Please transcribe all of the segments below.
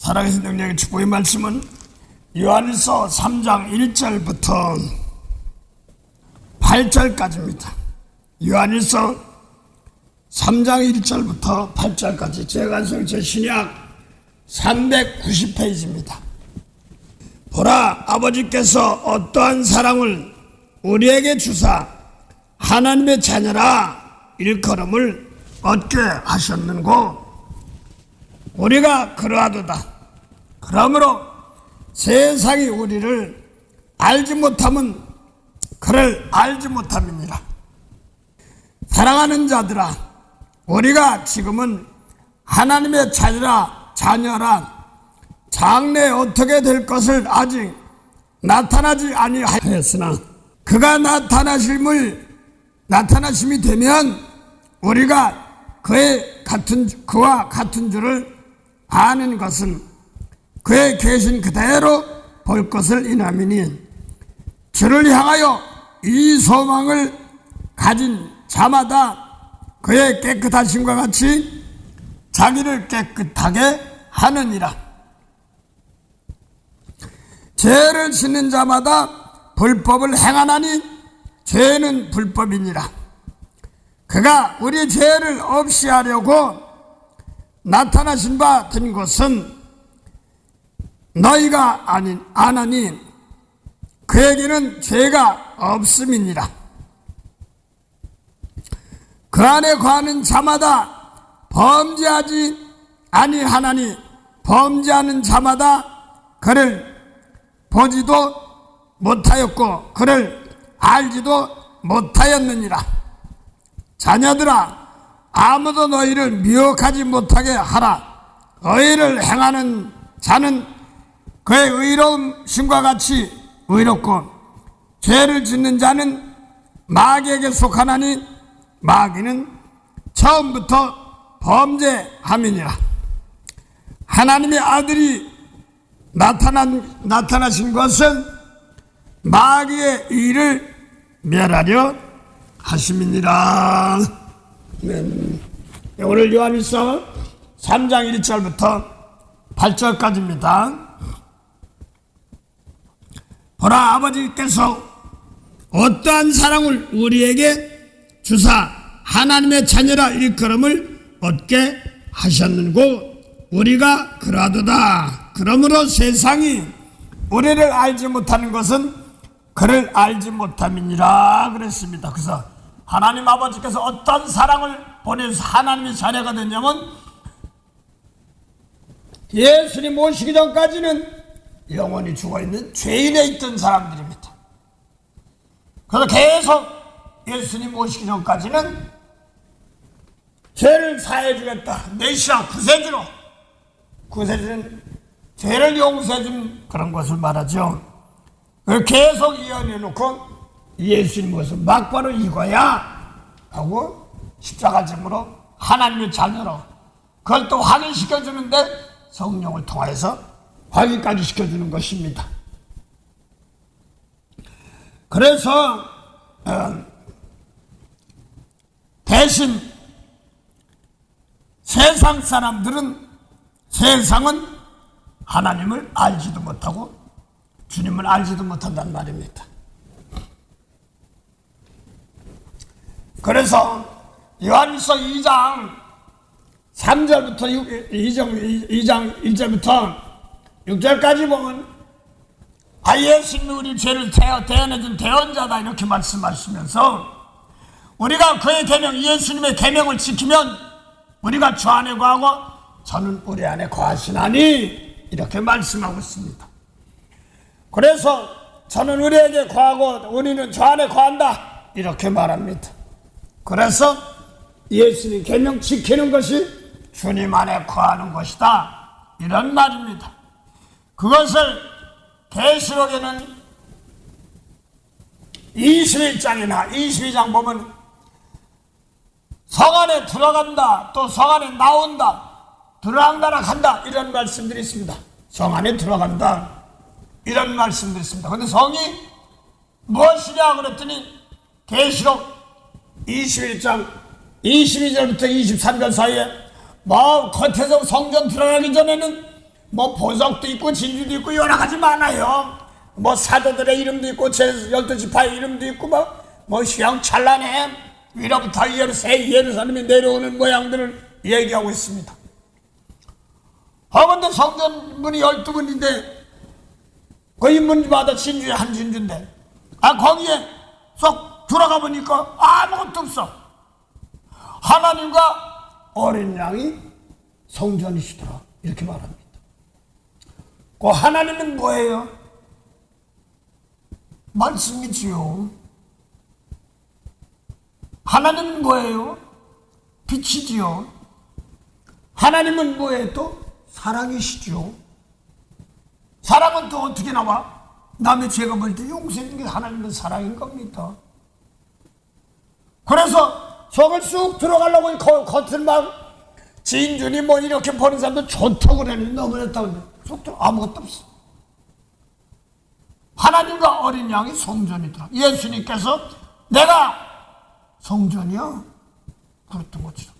살아계신 능력의 축복의 말씀은 요한일서 3장 1절부터 8절까지입니다. 요한일서 3장 1절부터 8절까지 제간성 제신약 390페이지입니다. 보라, 아버지께서 어떠한 사랑을 우리에게 주사 하나님의 자녀라 일컬음을 얻게 하셨는고, 우리가 그러하도다. 그러므로 세상이 우리를 알지 못함은 그를 알지 못함이니라. 사랑하는 자들아, 우리가 지금은 하나님의 자녀라 장래에 어떻게 될 것을 아직 나타나지 아니하였으나 그가 나타나심이 되면 우리가 그와 같은 줄을 아는 것은 그의 계신 그대로 볼 것을 인함이니, 주를 향하여 이 소망을 가진 자마다 그의 깨끗하심과 같이 자기를 깨끗하게 하느니라. 죄를 짓는 자마다 불법을 행하나니 죄는 불법이니라. 그가 우리 죄를 없이 하려고 나타나신 바 된 것은 너희가 아나니 그에게는 죄가 없음이니라. 그 안에 거하는 자마다 범죄하지 아니하나니 범죄하는 자마다 그를 보지도 못하였고 그를 알지도 못하였느니라. 자녀들아, 아무도 너희를 미혹하지 못하게 하라. 의를 행하는 자는 그의 의로움심과 같이 의롭고 죄를 짓는 자는 마귀에게 속하나니 마귀는 처음부터 범죄함이니라. 하나님의 아들이 나타나신 것은 마귀의 일을 멸하려 하심이니라. 오늘 요한일서 3장 1절부터 8절까지입니다. 보라, 아버지께서 어떠한 사랑을 우리에게 주사 하나님의 자녀라 일컬음을 얻게 하셨는고, 우리가 그러하도다. 그러므로 세상이 우리를 알지 못하는 것은 그를 알지 못함이니라 그랬습니다. 그래서 하나님 아버지께서 어떤 사랑을 보내서 하나님의 자녀가 됐냐면, 예수님 오시기 전까지는 영원히 죽어있는 죄인에 있던 사람들입니다. 그래서 계속 예수님 오시기 전까지는 죄를 사해주겠다, 메시아 구세주는 죄를 용서해준 그런 것을 말하죠. 그걸 계속 이어내놓고 예수님 모습 막바로 이거야 하고 십자가 짐으로 하나님의 자녀로 그걸 또 확인시켜주는데 성령을 통해서 확인까지 시켜주는 것입니다. 그래서 대신 세상은 하나님을 알지도 못하고 주님을 알지도 못한다는 말입니다. 그래서 요한일서 2장 3절부터 2장 1절부터 6절까지 보면 예수님이 우리 죄를 대언해준 대언자다 이렇게 말씀하시면서, 우리가 그의 계명, 예수님의 계명을 지키면 우리가 주 안에 거하고 저는 우리 안에 거하시나니 이렇게 말씀하고 있습니다. 그래서 저는 우리에게 거하고 우리는 주 안에 거한다 이렇게 말합니다. 그래서 예수님 계명 지키는 것이 주님 안에 거하는 것이다 이런 말입니다. 그것을 계시록에는 21장이나 22장 보면 성 안에 들어간다, 또 성 안에 나온다, 들어간다나 간다 이런 말씀들이 있습니다. 성 안에 들어간다 이런 말씀들이 있습니다. 그런데 성이 무엇이냐 그랬더니 계시록 21장 22절부터 23절 사이에 겉에서 성전 들어가기 전에는 뭐 보석도 있고 진주도 있고 여러 가지 많아요. 뭐 사도들의 이름도 있고 제 12지파의 이름도 있고 뭐 휘황찬란해 위로부터 새 예루살렘에 내려오는 모양들을 얘기하고 있습니다. 근데 성전문이 12문인데 그 인문마다 진주에 한 진주인데 거기에 쏙 들어가 보니까 아무것도 없어. 하나님과 어린 양이 성전이시더라 이렇게 말합니다. 그 하나님은 뭐예요? 말씀이지요. 하나님은 뭐예요? 빛이지요. 하나님은 뭐예요? 또 사랑이시죠. 사랑은 또 어떻게 나와? 남의 죄가 볼 때 용서해주는 게 하나님은 사랑인 겁니다. 그래서 저걸 쑥 들어가려고 겉을 막 진주니 뭐 이렇게 보는 사람도 좋다고 그러는데 너무 좋다고 그러는데 쑥 들어 아무것도 없어. 하나님과 어린 양이 성전이더라. 예수님께서 내가 성전이야 그랬던 것처럼.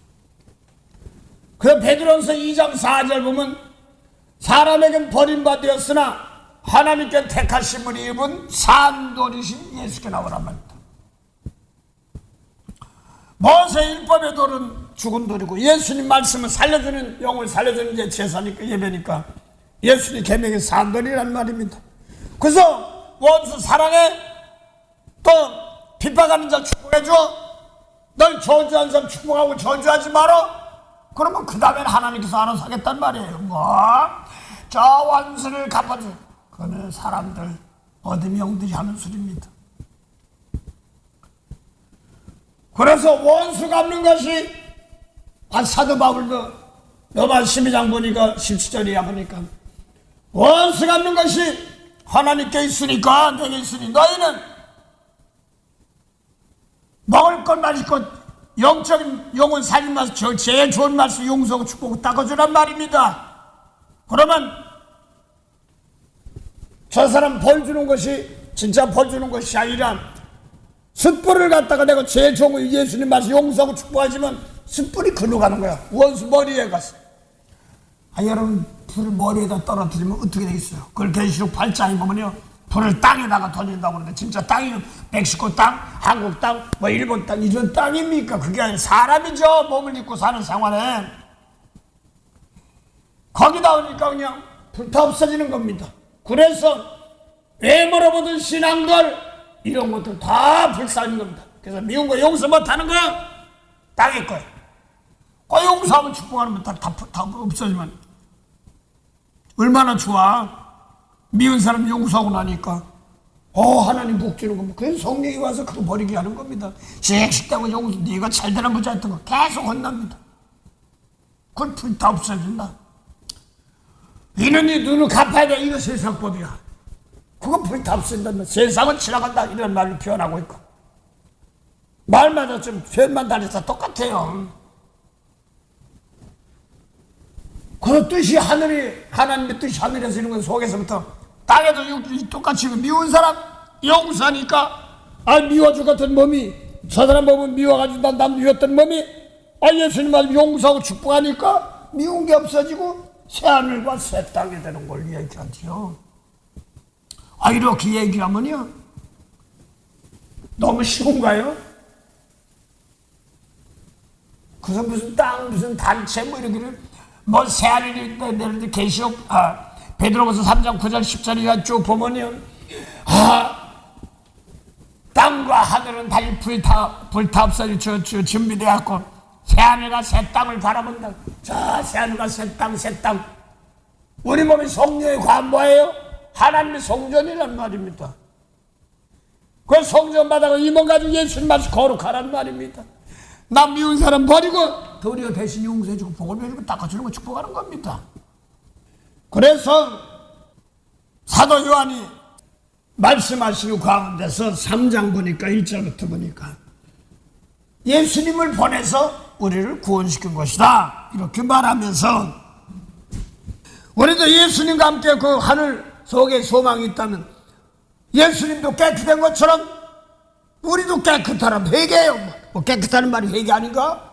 그 베드로전서 2장 4절 보면 사람에겐 버림받았으나 하나님께 택하심을 입은 산돌이신 예수께 나오란 말입니다. 모세 율법의 돌은 죽은 돌이고 예수님 말씀은 살려주는 영을 살려주는 게 제사니까 예배니까 예수님 계명의 산돌이란 말입니다. 그래서 원수 사랑해 또 핍박하는 자 축복해줘 널 저주하는 사람 축복하고 저주하지 마라. 그러면 그 다음엔 하나님께서 알아서 하겠단 말이에요. 저 원수를 갚아줘. 그거는 사람들 어드명들이 하는 소리입니다. 그래서 원수 갚는 것이 사도 바울도 로마 12장 보니까 17절이야 보니까 원수 갚는 것이 하나님께 있으니까 내게 있으니 너희는 먹을 것 마실 것 영적인 영혼 살린 말씀 제일 좋은 말씀 용서하고 축복하고 닦아주란 말입니다. 그러면 저 사람 벌 주는 것이 진짜 벌 주는 것이 아니라 숯불을 갖다가 내가 제일 좋은 거 예수님 말씀 용서하고 축복하지만 숯불이 글로 가는 거야. 원수 머리에 가서. 여러분 불을 머리에다 떨어뜨리면 어떻게 되겠어요? 그걸 계시록 8장에 보면요 불을 땅에다가 던진다고 그러는데 진짜 땅이 멕시코 땅, 한국 땅, 뭐 일본 땅 이런 땅입니까? 그게 아니라 사람이죠. 몸을 입고 사는 생활에 거기다 오니까 그냥 불타 없어지는 겁니다. 그래서 외모로 보던 신앙들 이런 것들 다 불사하는 겁니다. 그래서 미운 거 용서 못하는 거 땅일 거예요. 그 용서하면 축복하는 거 다 없어지면 얼마나 좋아. 미운 사람 용서하고 나니까 하나님 복 주는 겁니다. 그래서 성령이 와서 그거 버리게 하는 겁니다. 씩씩하고 용서 네가 잘되나 보자 했던 거 계속 혼납니다. 그걸 불 다 없어진다. 이는 네 눈을 갚아야 돼. 이거 세상법이야. 그거 불 다 없어진다. 세상은 지나간다 이런 말로 표현하고 있고 말마다 좀 표현만 다르다 똑같아요. 그 뜻이 하나님의 뜻이 하늘에서 이런 건 속에서부터 땅에도 똑같이 미운 사람 용서하니까 미워줄 같은 몸이 저 사람 몸은 미워가지고 남 미웠던 몸이 예수님 말씀 용서하고 축복하니까 미운 게 없어지고 새하늘과 새 땅이 되는 걸 얘기하지요. 이렇게 얘기하면요 너무 쉬운가요? 그래서 무슨 땅 무슨 단체 뭐 이러기를 뭐 새하늘이 내는데 계시록 베드로전서 3장 9절 10절이가 쭉 보면요 땅과 하늘은 달리 불타 없어질 준비되었고 새하늘과 새 땅을 바라본다. 자 새하늘과 새 땅 우리 몸이 성령의 과한 뭐예요? 하나님의 성전이란 말입니다. 그 성전 바닥을 이 몸 가지고 예수님 말씀 거룩하란 말입니다. 남 미운 사람 버리고 도리어 대신 용서해주고 복을 내주고 닦아주는 거 축복하는 겁니다. 그래서 사도 요한이 말씀하시는 가운데서 3장 보니까 1절부터 보니까 예수님을 보내서 우리를 구원시킨 것이다 이렇게 말하면서 우리도 예수님과 함께 그 하늘 속에 소망이 있다면 예수님도 깨끗한 것처럼 우리도 깨끗하라면 회개해요. 뭐 깨끗하는 말이 회개 아닌가?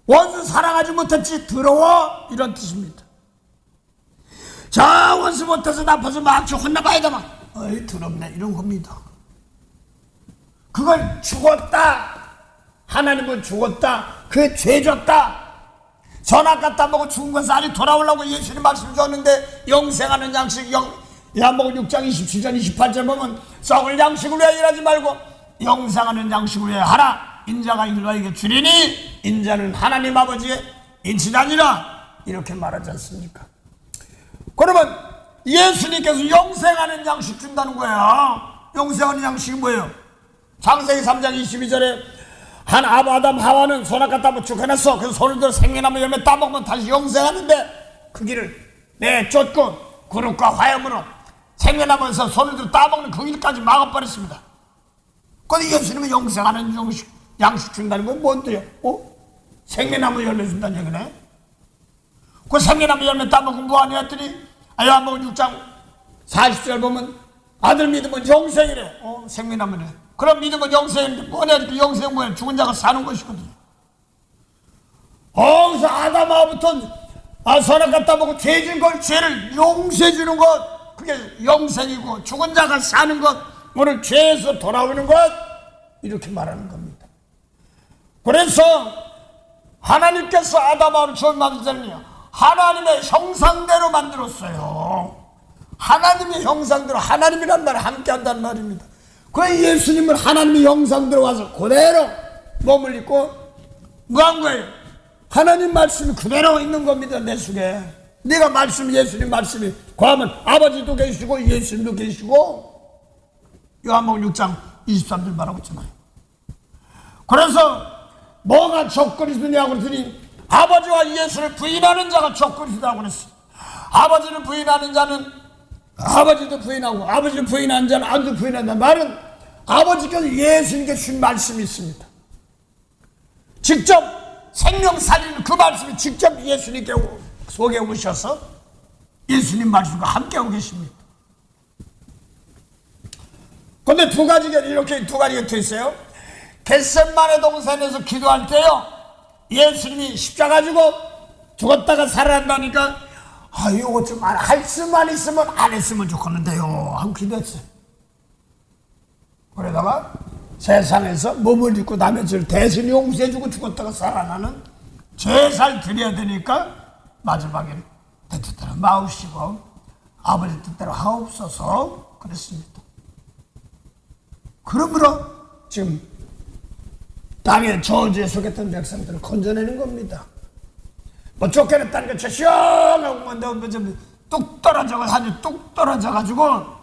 원수 사랑하지 못했지 더러워 이런 뜻입니다. 저 원수 못해서 나빠서 막 혼나봐야 돼 막 어이 더럽네 이런 겁니다. 그걸 죽었다 하나님은 죽었다 그게 죄졌다 선악 갖다 먹고 죽은 것은 아직 돌아오려고 예수님 말씀 줬는데 영생하는 양식 야복음 6장 27절 28절 보면 썩을 양식을 위하여 일하지 말고 영생하는 양식을 위하여 하라 인자가 인자에게 주리니 인자는 하나님 아버지의 인치다니라 이렇게 말하지 않습니까? 그러면 예수님께서 영생하는 양식 준다는 거야. 영생하는 양식이 뭐예요? 창세기 3장 22절에 한 아담 하와는 손을 갖다 죽여놨어. 그래서 손을 들어 생명나무 열매 따먹으면 다시 영생하는데 그 길을 내쫓고 그릇과 화염으로 생명나무에서 손을 들어 따먹는 그 길까지 막아버렸습니다. 그런데 예수님은 영생하는 양식 준다는 건 뭔데요? 생명나무 열매 준다는 얘기네. 그 생명나무 열매 따먹으면 뭐하냐 했더니 요한복음 6장 40절 보면 아들 믿으면 영생이래. 생명나무래. 그럼 믿으면 영생인데 뭐냐? 그 영생 뭐야? 죽은 자가 사는 것이거든요. 그래서 아담아부터 선악 갖다 보고 죄진 걸 죄를 용서해 주는 것 그게 영생이고 죽은 자가 사는 것 오늘 죄에서 돌아오는 것 이렇게 말하는 겁니다. 그래서 하나님께서 아담아를 처음 만들었잖아요. 하나님의 형상대로 만들었어요. 하나님의 형상대로 하나님이란 말을 함께 한다는 말입니다. 그 예수님은 하나님의 형상대로 와서 그대로 몸을 입고 뭐 한 거예요? 하나님 말씀이 그대로 있는 겁니다. 내 속에 네가 말씀 예수님 말씀이 과하면 아버지도 계시고 예수님도 계시고 요한복음 6장 23절 말하고 있잖아요. 그래서 뭐가 적그리스도냐고 그랬더니 아버지와 예수를 부인하는 자가 적그리스도라고 그랬어요. 아버지를 부인하는 자는 아버지도 부인하고 아버지를 부인하는 자는 아버지도 부인한다는 말은 아버지께서 예수님께 준 말씀이 있습니다. 직접 생명 살리는 그 말씀이 직접 예수님께 속에 오셔서 예수님 말씀과 함께하고 계십니다. 그런데 이렇게 두 가지가 돼 있어요. 겟세마네 동산에서 기도할 때요 예수님이 십자가 지고 죽었다가 살아난다니까 이거 좀 할 수만 있으면 안 했으면 좋겠는데요 하고 기도했어요. 그러다가 세상에서 몸을 입고 남의 죄를 대신 용서해주고 죽었다가 살아나는 제사를 드려야 되니까 마지막에는 내 뜻대로 마옵시고 아버지 뜻대로 하옵소서 그랬습니다. 그러므로 지금 땅의 저주에 속했던 백성들을 건져내는 겁니다. 뭐 쫓겨냈다니까 저 시원하고 뭐 좀 뚝 떨어져가지고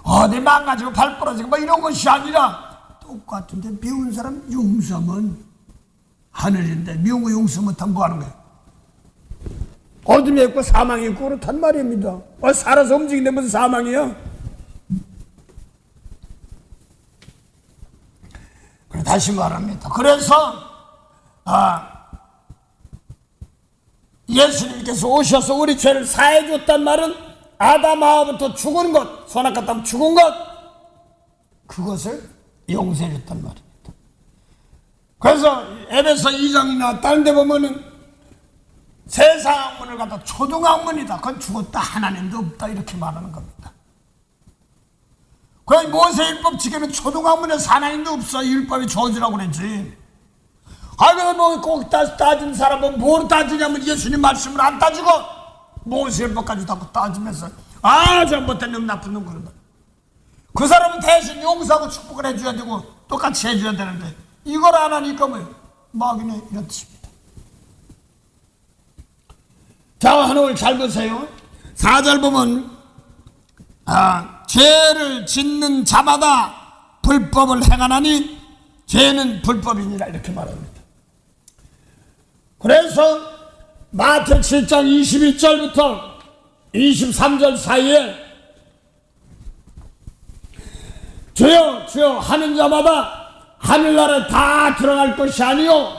어디 망가지고 발 부러지고 뭐 이런 것이 아니라 똑같은데 미운 사람 용서하면 하늘인데 미운 거 용서 못하면 뭐 하는 거예요? 어둠이 있고 사망이 있고 그렇단 말입니다. 살아서 움직이는데 무슨 사망이야? 그래 다시 말합니다. 그래서 예수님께서 오셔서 우리 죄를 사해줬단 말은 아담 하와부터 죽은 것, 선악 갖다 죽은 것 그것을 용서해줬단 말입니다. 그래서 에베소 2장이나 다른 데 보면은 세상 학문을 갖다 초등학문이다. 그건 죽었다 하나님도 없다 이렇게 말하는 겁니다. 그 모세율법 지키는 초등학문에서 하나님도 없어. 율법이 저주라고 그랬지. 그래서 꼭 따진 사람은 뭘 따지냐면 예수님 말씀을 안 따지고 모세율법까지 따지면서 잘못된 놈 나쁜 놈 그런다. 그 사람은 대신 용서하고 축복을 해줘야 되고 똑같이 해줘야 되는데 이걸 안 하니까 막이네 이런 뜻입니다. 자, 오늘 잘 보세요. 4절 보면 죄를 짓는 자마다 불법을 행하나니 죄는 불법이니라 이렇게 말합니다. 그래서 마태 7장 22절부터 23절 사이에 주여 주여 하는 자마다 하늘나라에 다 들어갈 것이 아니요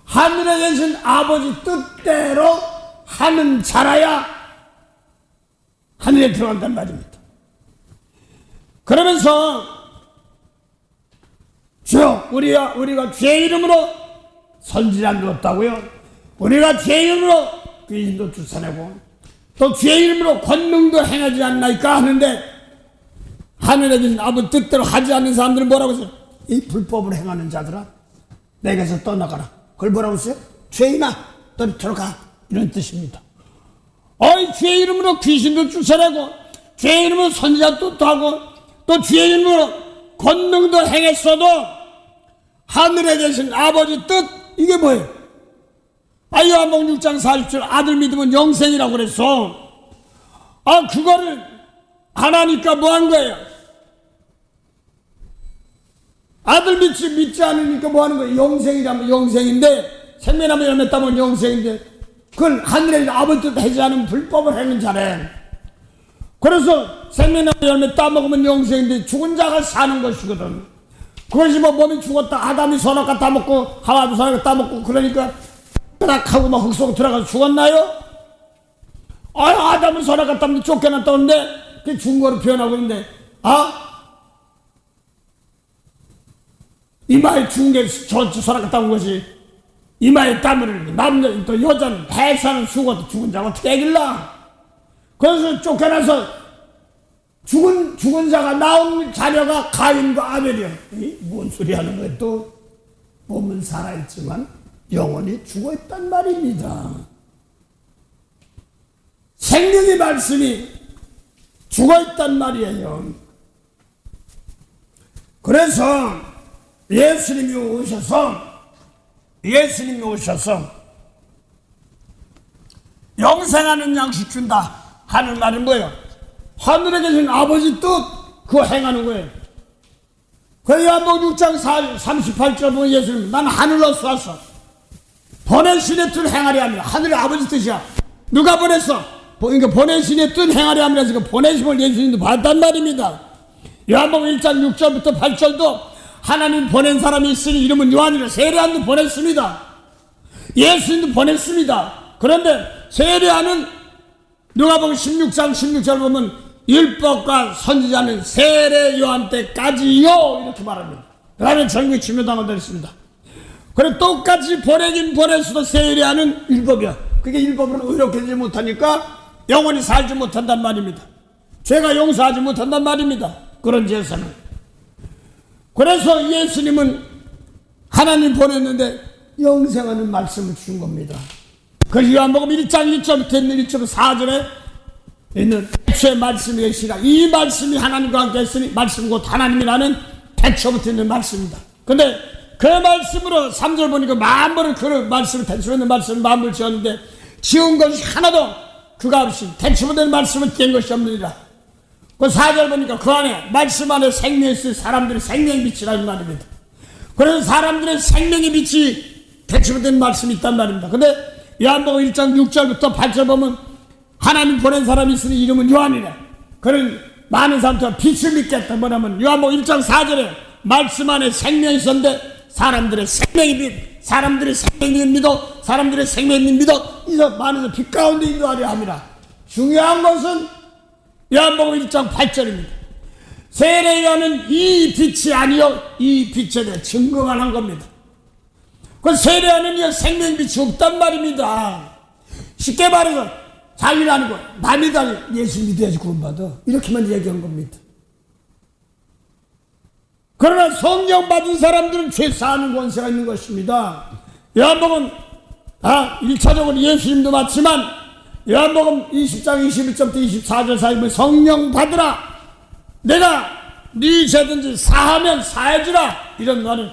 하늘에 계신 아버지 뜻대로 하는 자라야 하늘에 들어간단 말입니다. 그러면서 주여 우리가 주의 이름으로 선지자도 없다고요? 우리가 주의 이름으로 귀신도 쫓아내고 또 주의 이름으로 권능도 행하지 않나이까 하는데 하늘에 계신 아버지 뜻대로 하지 않는 사람들은 뭐라고 했어요? 이 불법을 행하는 자들아 내게서 떠나가라. 그걸 뭐라고 했어요? 죄인아 너희처럼 가 이런 뜻입니다. 주의 이름으로 귀신도 쫓아내고 주의 이름으로 선지자도 하고 또 주의 이름으로 권능도 행했어도 하늘에 계신 아버지 뜻 이게 뭐예요? 요한복음 6장 40절 아들 믿으면 영생이라고 그랬어. 그거를 안 하니까 뭐 한 거예요? 아들 믿지 않으니까 뭐 하는 거예요? 영생이라면 영생인데 생명나무 열매 따면 영생인데 그걸 하늘에 아버지 뜻 하지 않으면 불법을 하는 자래. 그래서 생명나무 열매 따먹으면 영생인데 죽은 자가 사는 것이거든. 그것이 뭐 몸이 죽었다 아담이 선악과 따먹고 하와도 선악과 따먹고 그러니까 하고 막 흙속 들어가서 죽었나요? 아담은 선악과 따먹고 쫓겨났다는데 그게 죽은 거로 표현하고 있는데 이마에 죽은 게 선악과 따먹은 것이 이마에 땀을 흘리고 남자 또 여자는 배사는 죽어도 죽은 자가 어떻게 해길라? 그래서 쫓겨나서 죽은 자가 나온 자녀가 가인과 아벨이야. 뭔 소리 하는 거야? 또 몸은 살아있지만 영혼이 죽어있단 말입니다. 생명의 말씀이 죽어있단 말이에요. 그래서 예수님이 오셔서 영생하는 양식 준다 하는 말은 뭐예요? 하늘에 계신 아버지 뜻 그거 행하는 거예요. 그 요한복음 6장 38절 보면 예수님 난 하늘로 쏘았어 보내신의 뜻 행하려 합니다. 하늘의 아버지 뜻이야. 누가 보냈어? 그러니까 보내신의 뜻 행하려 합니다. 그 보내심을 예수님도 받았단 말입니다. 요한복음 1장 6절부터 8절도 하나님 보낸 사람이 있으니 이름은 요한이라 세례요한도 보냈습니다. 예수님도 보냈습니다. 그런데 세례요한은 누가복음 16장 16절 보면 율법과 선지자는 세례요한 때까지요 이렇게 말합니다. 그 다음에 전국에 침례당을 드렸습니다. 그래 똑같이 보내긴 보냈어도 세례요한은 율법이야. 그게 율법으로 의롭게 못하니까 영원히 살지 못한단 말입니다. 죄가 용서하지 못한단 말입니다. 그런 죄에서는. 그래서 예수님은 하나님 보냈는데 영생하는 말씀을 주신 겁니다. 그래서 요한복음 1장 1절부터 있는 1절 4절에 있는 태초의 말씀이 계시라. 이 말씀이 하나님과 함께 했으니 말씀 곧 하나님이라는 태초부터 있는 말씀입니다. 근데 그 말씀으로 3절 보니까 만물을 그 말씀을 태초에 있는 말씀을 만물을 지었는데 지은 것이 하나도 그가 없이 태초부터 있는 말씀을 깬 것이 없느니라. 그 4절 보니까 그 안에 말씀 안에 생명이 있을 사람들의 생명의 빛이라는 말입니다. 그래서 사람들의 생명의 빛이 태초부터 있는 말씀이 있단 말입니다. 근데 요한복음 1장 6절부터 8절 보면 하나님 보낸 사람이 있으니 이름은 요한이래. 그는 많은 사람들 빛을 믿겠다. 뭐냐면 요한복음 1장 4절에 말씀 안에 생명이 있었는데 사람들의 생명이 빛, 사람들의 생명이 믿어, 사람들의 생명이 믿어 이서 많은 빛 가운데 인도하려 합니다. 중요한 것은 요한복음 1장 8절입니다. 세례요한은 이 빛이 아니요 이 빛에 대해 증거만 한 겁니다. 그 세례요한은 생명의 빛이 없단 말입니다. 쉽게 말해서 자기는 아니고 남이 다 예수 믿어야지 구원받아 이렇게만 얘기한 겁니다. 그러나 성령 받은 사람들은 죄 사하는 권세가 있는 것입니다. 요한복음 1차적으로 예수님도 맞지만 요한복음 20장 21절부터 24절 사이에 성령 받으라 내가 네 죄든지 사하면 사해주라 이런 말은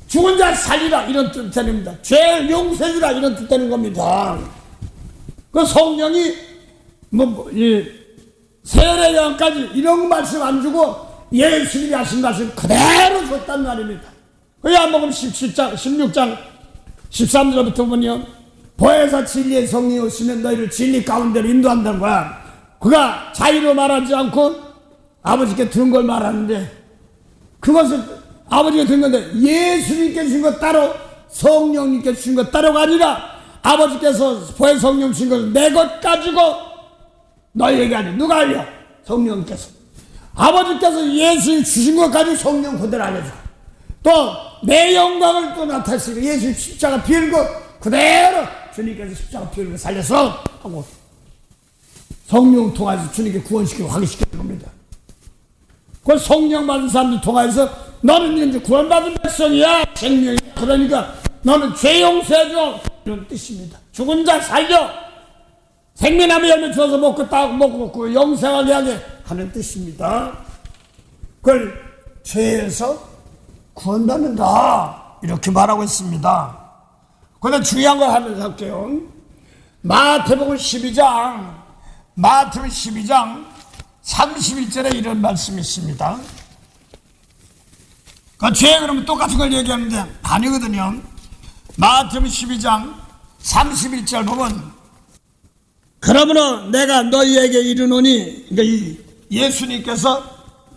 죽은 자 살리라 이런 뜻입니다. 죄를 용서해주라 이런 뜻 되는 겁니다. 그 성령이 세례요한까지 이런 말씀 안 주고 예수님이 하신 말씀 그대로 줬단 말입니다. 그 요한복음 16장 13절부터 보면요 보혜사 진리의 성령이 오시면 너희를 진리 가운데로 인도한다는 거야. 그가 자유로 말하지 않고 아버지께 들은 걸 말하는데 그것을 아버지가 들은 건데 예수님께 주신 것 따로 성령님께 주신 것 따로가 아니라 아버지께서 보혜 성령 주신 것을 내 것 가지고 너희에게 아니 누가 알려? 성령께서 아버지께서 예수님 주신 것 가지고 성령 그대로 알려줘. 또 내 영광을 또 나타내시고 예수 십자가 비운 거 그대로 주님께서 십자가 비운 거 살려서 하고 성령 통해서 주님께 구원시키고 확인시키는 겁니다. 그 성령 받은 사람들 통해서 너는 이제 구원받은 백성이야 생명이야. 그러니까 너는 죄 용서해줘 이런 뜻입니다. 죽은 자 살려 생명나무 열매 주어서 먹고 딱 먹고 그 영생하게 하게 하는 뜻입니다. 그걸 죄에서 구원받는다 이렇게 말하고 있습니다. 그런데 중요한 거 하나 할게요. 마태복음 12장 31절에 이런 말씀이 있습니다. 그 죄 그러면 똑같은 걸 얘기하는데 아니거든요. 마태복음 12장 31절 보면 그러므로 내가 너희에게 이르노니 그러니까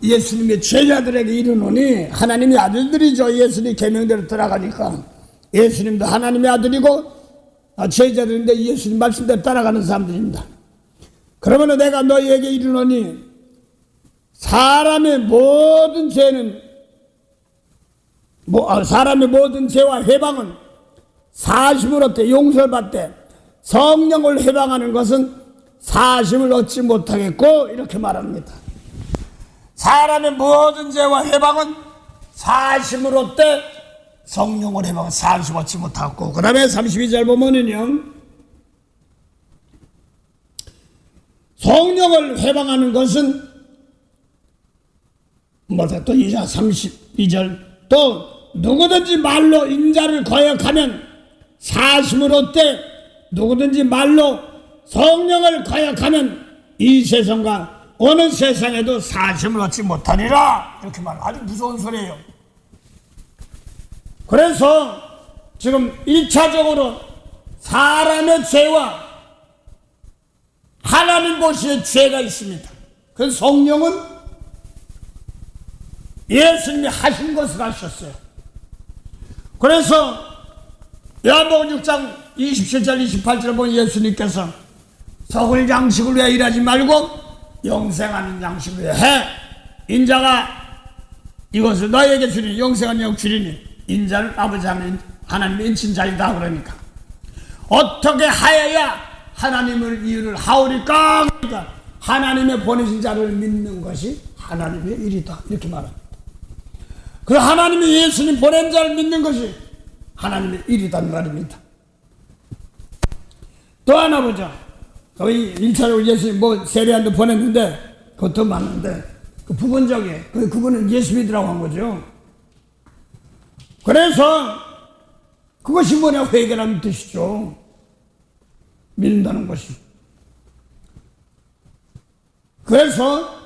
예수님의 제자들에게 이르노니 하나님의 아들들이죠. 예수님 계명대로 들어가니까 예수님도 하나님의 아들이고 제자들인데 예수님 말씀대로 따라가는 사람들입니다. 그러므로 내가 너희에게 이르노니 사람의 모든 죄와 회방은 사심을 얻되 용서를 받되 성령을 회방하는 것은 사심을 얻지 못하겠고 이렇게 말합니다. 사람의 모든 죄와 회방은 사심을 얻되 성령을 회방은 사심을 얻지 못하고 그 다음에 32절 보면은요 성령을 회방하는 것은 뭐다 또 32절 또 누구든지 말로 인자를 거역하면 사심을 얻되 누구든지 말로 성령을 거역하면 이 세상과 어느 세상에도 사심을 얻지 못하리라 이렇게 말해요. 아주 무서운 소리예요. 그래서 지금 1차적으로 사람의 죄와 하나님 보시기에 죄가 있습니다. 그 성령은 예수님이 하신 것을 하셨어요. 그래서 요한복음 6장 27절 28절에 보면 예수님께서 썩을 양식을 위해 일하지 말고 영생하는 양식을 위해 해. 인자가 이것을 너에게 주리니 영생한 영 주리니 인자는 아버지 하나님의 인친 자이다 그러니까 어떻게 하여야 하나님을 이유를 하오리까? 그러니까 하나님의 보내신 자를 믿는 것이 하나님의 일이다 이렇게 말합니다. 그 하나님이 예수님 보낸 자를 믿는 것이 하나님의 일이란 말입니다. 또 하나 보자. 거의 1차적으로 예수님 세례한테 보냈는데 그것도 많은데 그 부분적에 그분은 예수 믿으라고 한 거죠. 그래서 그것이 뭐냐 회개라는 뜻이죠. 믿는다는 것이. 그래서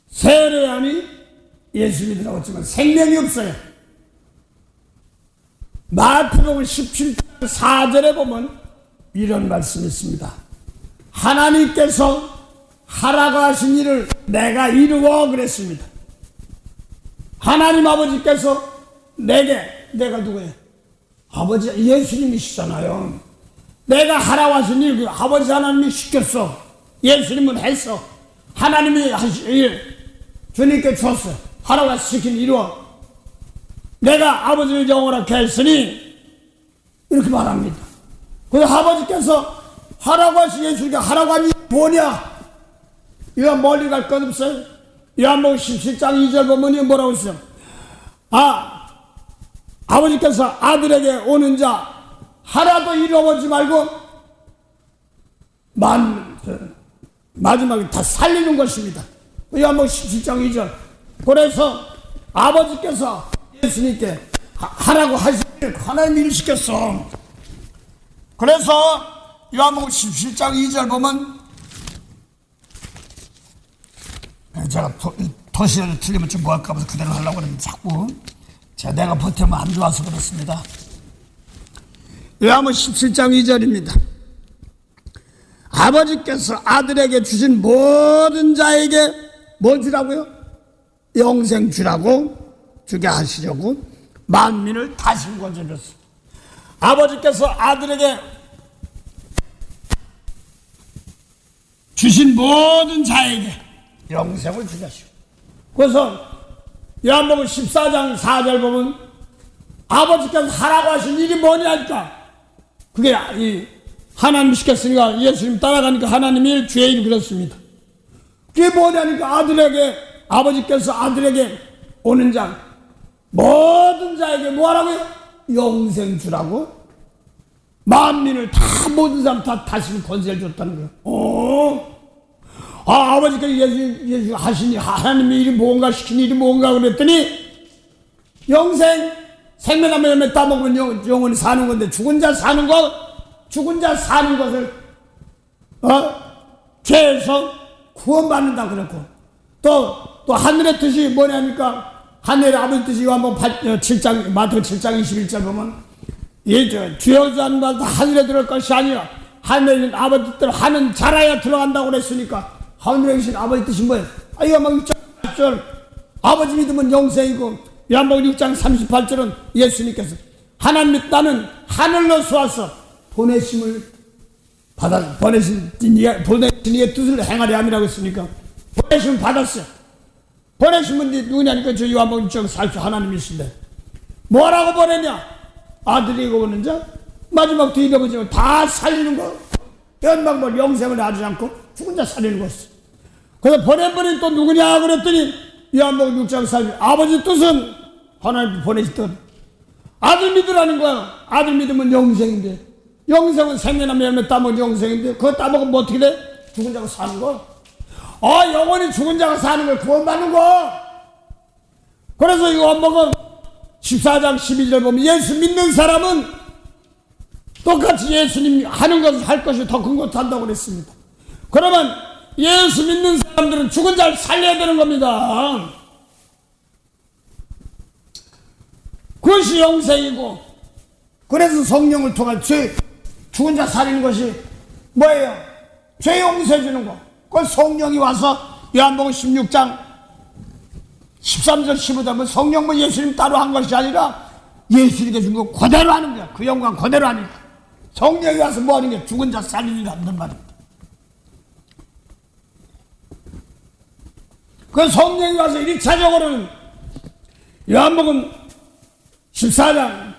세례하니 예수 믿으라고 했지만 생명이 없어요. 마태복음 17장 4절에 보면 이런 말씀이 있습니다. 하나님께서 하라고 하신 일을 내가 이루어 그랬습니다. 하나님 아버지께서 내가 누구예요? 아버지 예수님이시잖아요. 내가 하라고 하신 일 아버지 하나님이 시켰어. 예수님은 했어. 하나님이 하신 일 주님께 줬어. 하라고 시킨 이루어. 내가 아버지를 영원하게 했으니 이렇게 말합니다. 그래서 아버지께서 하라고 하신 예수님께 하라고 하니 뭐냐? 이거 멀리 갈 것 없어요. 요한복음 17장 2절 보면 뭐라고 있어요? 아버지께서 아들에게 오는 자 하나도 잃어버리지 말고 마지막에 다 살리는 것입니다. 요한복음 17장 2절. 그래서 아버지께서 예수님께 하라고 하신 하나님 일을 시켰어. 그래서 요한복음 17장 2절 보면 제가 도시를 틀리면 좀 뭐할까 봐서 그대로 하려고 그러는데 자꾸 내가 버티면 안 좋아서 그렇습니다. 요한복음 17장 2절입니다. 아버지께서 아들에게 주신 모든 자에게 뭐 주라고요? 영생 주게 하시려고 만민을 다신 거주셨어. 아버지께서 아들에게 주신 모든 자에게 영생을 주게 하시고 그래서 요한복음 14장 4절 보면 아버지께서 하라고 하신 일이 뭐냐니까 그게 이 하나님 시켰으니까 예수님 따라가니까 하나님 일 주의 일 그렇습니다. 그게 뭐냐니까 아버지께서 아들에게 오는 자 모든 자에게 뭐하라고요? 영생 주라고 만민을 다 모든 사람 다 다스릴 권세를 줬다는 거예요. 아버지께서 예수 하시니 하나님의 일이 뭔가 시킨 일이 뭔가 그랬더니 영생 생명나무 열매 따먹으면 영원히 사는 건데 죽은 자 사는 것을 죄에서 구원받는다 그랬고 또 하늘의 뜻이 뭐냐니까 하늘의 아버지 뜻이 요한복음 7장 마태복음 7장 21절 보면 주여서 하는 바 다 하늘에 들어갈 것이 아니라 하늘에 있는 아버지 뜻대로 하는 자라야 들어간다고 그랬으니까 하늘에 계신 아버지 뜻이 뭐예요? 요한복음 6장 8절 아버지 믿으면 영생이고 요한복음 6장 38절은 예수님께서 하나님 나는 하늘로 쏘아서 보내신 이의 뜻을 행하려 함이라고 했으니까 보내심을 받았어요. 보내신 분이 누구냐니까 저 요한복음 6장 40절 하나님이신데 뭐라고 보내냐? 아들이고 오는 자 마지막 뒤집어지면 다 살리는 거 연방벌 영생을 하지 않고 죽은 자 살리는 것이 그래서 보낸 분이 또 누구냐 그랬더니 요한복음 6장 40절 아버지 뜻은 하나님 보내신 뜻 아들 믿으라는 거야. 아들 믿으면 영생인데 영생은 생명나무 열매 따먹으면 영생인데 그거 따먹으면 뭐 어떻게 돼? 죽은 자가 사는 거 영원히 죽은 자가 사는 걸 구원받는 거 그래서 요한복음 14장 12절 보면 예수 믿는 사람은 똑같이 예수님 하는 것을 할 것이 더 큰 것을 한다고 그랬습니다. 그러면 예수 믿는 사람들은 죽은 자를 살려야 되는 겁니다. 그것이 영생이고 그래서 성령을 통해 죽은 자 살리는 것이 뭐예요? 죄 용서해 주는 거. 그 성령이 와서 요한복음 16장 13절 15절 성령 뭐 예수님 따로 한 것이 아니라 예수님께 준 거 그대로 하는 거야. 그 영광 그대로 하는 거야. 성령이 와서 뭐 하는 게 죽은 자 살리는 게 없는 말입니다. 그 성령이 와서 1차적으로는 요한복음 14장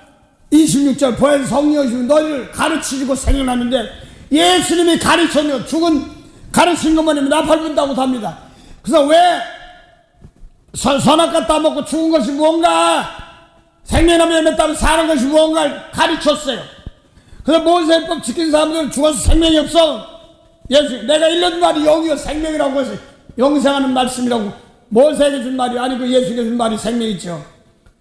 26절 보혜사 성령이시면 너희를 가르치시고 생각나는데 예수님이 가르쳤냐 가르친 것만 나팔분다고 합니다. 그래서 왜 선악과 따먹고 죽은 것이 뭔가 생명나무 열매 따면 사는 것이 뭔가를 가르쳤어요. 그래서 모세법 지킨 사람들은 죽어서 생명이 없어. 예수 내가 일러준 말이 영이요 생명이라고 해서 영생하는 말씀이라고 모세에게 준 말이 아니고 예수에게 준 말이 생명이죠.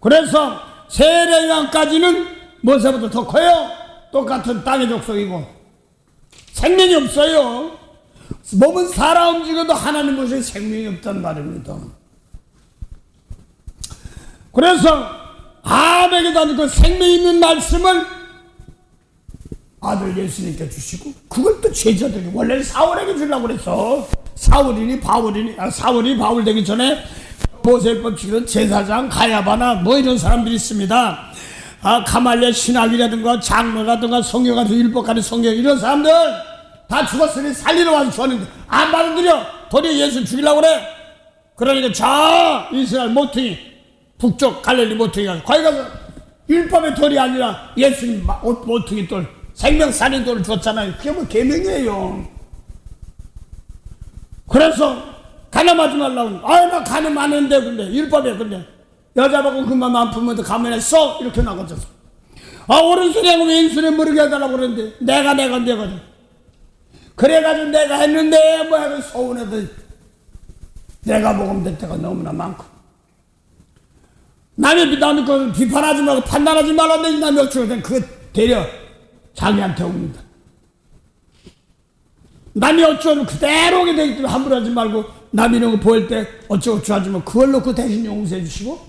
그래서 세례요한까지는 모세보다 더 커요. 똑같은 땅의 족속이고 생명이 없어요. 몸은 살아 움직여도 하나님 모습에 생명이 없단 말입니다. 그래서 아무에게도 아니고 생명 있는 말씀을 아들 예수님께 주시고 그걸 또 제자들이 원래는 사울에게 주려고 그랬어. 사울이 바울 되기 전에 모세법 지키는 제사장 가야바나 뭐 이런 사람들이 있습니다. 가말리아 신학이라든가 장로라든가 성경가서 율법가는 성경 이런 사람들 다 죽었으니 살리러 와서 주었는데 안 받아들여. 도리어 예수 죽이려고 그래. 그러니까 저 이스라엘 모퉁이 북쪽 갈릴리 모퉁이가 거기 가서 율법의 돌이 아니라 예수님 모퉁이 돌 생명 살린 돌을 줬잖아요. 그게 뭐 계명이에요. 그래서 가늠하지 말라고. 나 가늠 안 했는데 근데 율법에 근데 여자 보고 그만 안 품어도 가면에 쏙 이렇게 나가졌어. 오른손에 왼손에 모르게 해달라고 그랬는데 내가 그래가지고 내가 했는데 뭐 해도 서운해도 내가 복음될 때가 너무나 많고 남의 그 비판하지 말고 판단하지 말라는데 남이 어쩌고 그거 되려 자기한테 옵니다. 남이 어쩌면 그대로 오게 되기 때문에 함부로 하지 말고 남이 이런 거 보일 때 어쩌고 하지만 그걸 놓고 대신 용서해 주시고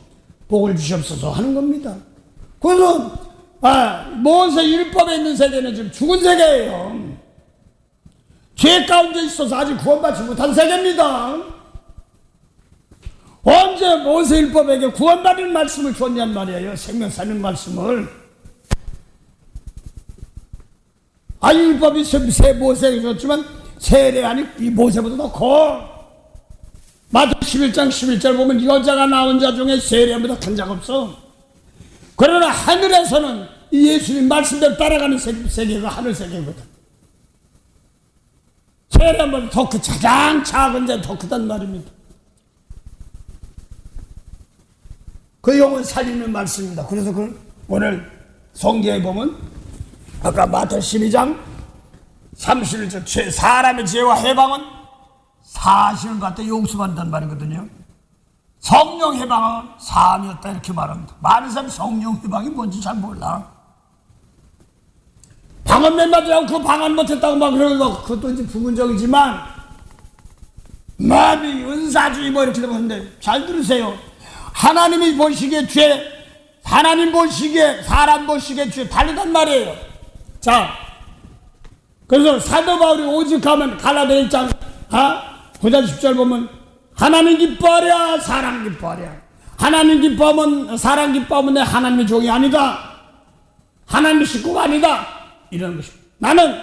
복을 주시옵소서 하는 겁니다. 그래서 모세 율법에 있는 세계는 지금 죽은 세계예요. 죄 가운데 있어서 아직 구원받지 못한 세계입니다. 언제 모세 율법에게 구원받는 말씀을 줬냔 말이에요. 생명 사는 말씀을. 율법이 모세에게 줬지만 세례 아니 이 모세보다 더 커. 마태복음 11장 11절 보면 여자가 낳은 자 중에 세례보다 큰 자가 없어. 그러나 하늘에서는 이 예수님 말씀대로 따라가는 세계가 하늘 세계거든. 세례보다 더 크, 가장 작은 자 더 크단 말입니다. 그 영혼 살리는 말씀입니다. 그래서 오늘 성경에 보면 아까 마태 12장 31절 사람의 죄와 해방은 사실을 갖다 용서받는다는 말이거든요. 성령 해방은 사함이었다 이렇게 말합니다. 많은 사람이 성령 해방이 뭔지 잘 몰라. 방언 멤버들하고 그 방언 못했다고 막 그러고 그것도 이제 부분적이지만 마비 은사주의 뭐 이렇게 되는데 잘 들으세요. 하나님이 보시기에 죄, 하나님 보시기에 사람 보시기에 죄 다르단 말이에요. 자, 그래서 사도 바울이 오직하면 갈라디아 1장 9절 10절 보면 하나님 기뻐하랴 사람 기뻐하랴. 하나님 기뻐하면 사람 기뻐하면 내 하나님의 종이 아니다. 하나님의 식구가 아니다. 이런 것입니다. 나는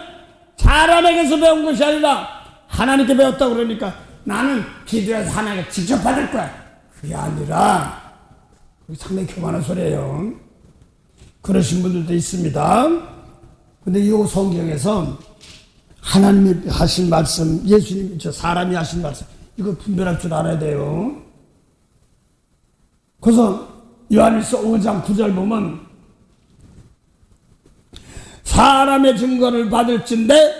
사람에게서 배운 것이 아니라 하나님께 배웠다 그러니까 나는 기도해서 하나님께 직접 받을 거야. 그게 아니라 상당히 교만한 소리예요. 그러신 분들도 있습니다. 근데 이 성경에서 하나님이 하신 말씀, 예수님이 사람이 하신 말씀, 이거 분별할 줄 알아야 돼요. 그래서 요한일서 5장 9절 보면 사람의 증거를 받을진대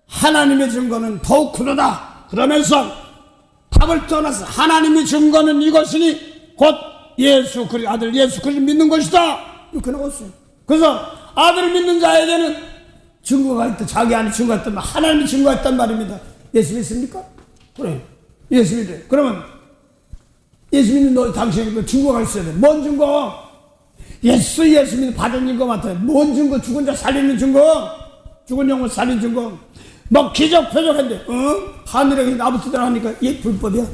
하나님의 증거는 더욱 크도다. 그러면서 답을 떠나서 하나님의 증거는 이것이니 곧 예수 그리스도 아들 예수 그리스도 믿는 것이다. 이렇게 나왔어요. 그래서 아들을 믿는 자에게는 증거가 있다. 자기 안에 증거가 있다면 하나님이 증거가 있단 말입니다. 예수 믿습니까? 그래. 예수 믿어요. 그러면 예수 믿는 너 당신에게 증거가 있어야 돼. 뭔 증거? 예수 믿는 받은 증거 같아요. 뭔 증거? 죽은 자 살리는 증거? 죽은 영혼 살리는 증거? 막 기적 표적한데 하늘에 나부터들 하니까 이게 불법이야.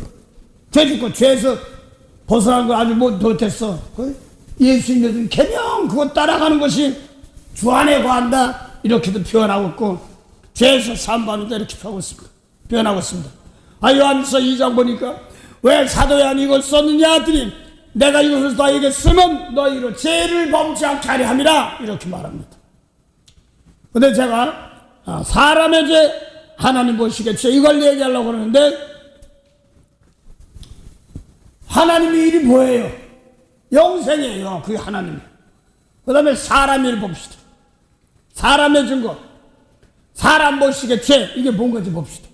죄 짓고 죄에서 벗어나는 거 아주 못했어. 예수 믿는 계명 그거 따라가는 것이 주 안에 거한다. 이렇게도 표현하고 있고 죄에서 사함받는다 이렇게 표현하고 있습니다. 요한일서 2장 보니까 왜 사도 요한이 이걸 썼느냐 하더니 내가 이것을 너희에게 쓰면 너희로 죄를 범치 않게 하려 함이라 이렇게 말합니다. 근데 제가 사람의 죄 하나님 보시겠죠 이걸 얘기하려고 그러는데 하나님의 일이 뭐예요? 영생이에요. 그게 하나님. 그 다음에 사람의 일 봅시다. 사람의 증거 사람 보시기에 죄 이게 뭔가지 봅시다.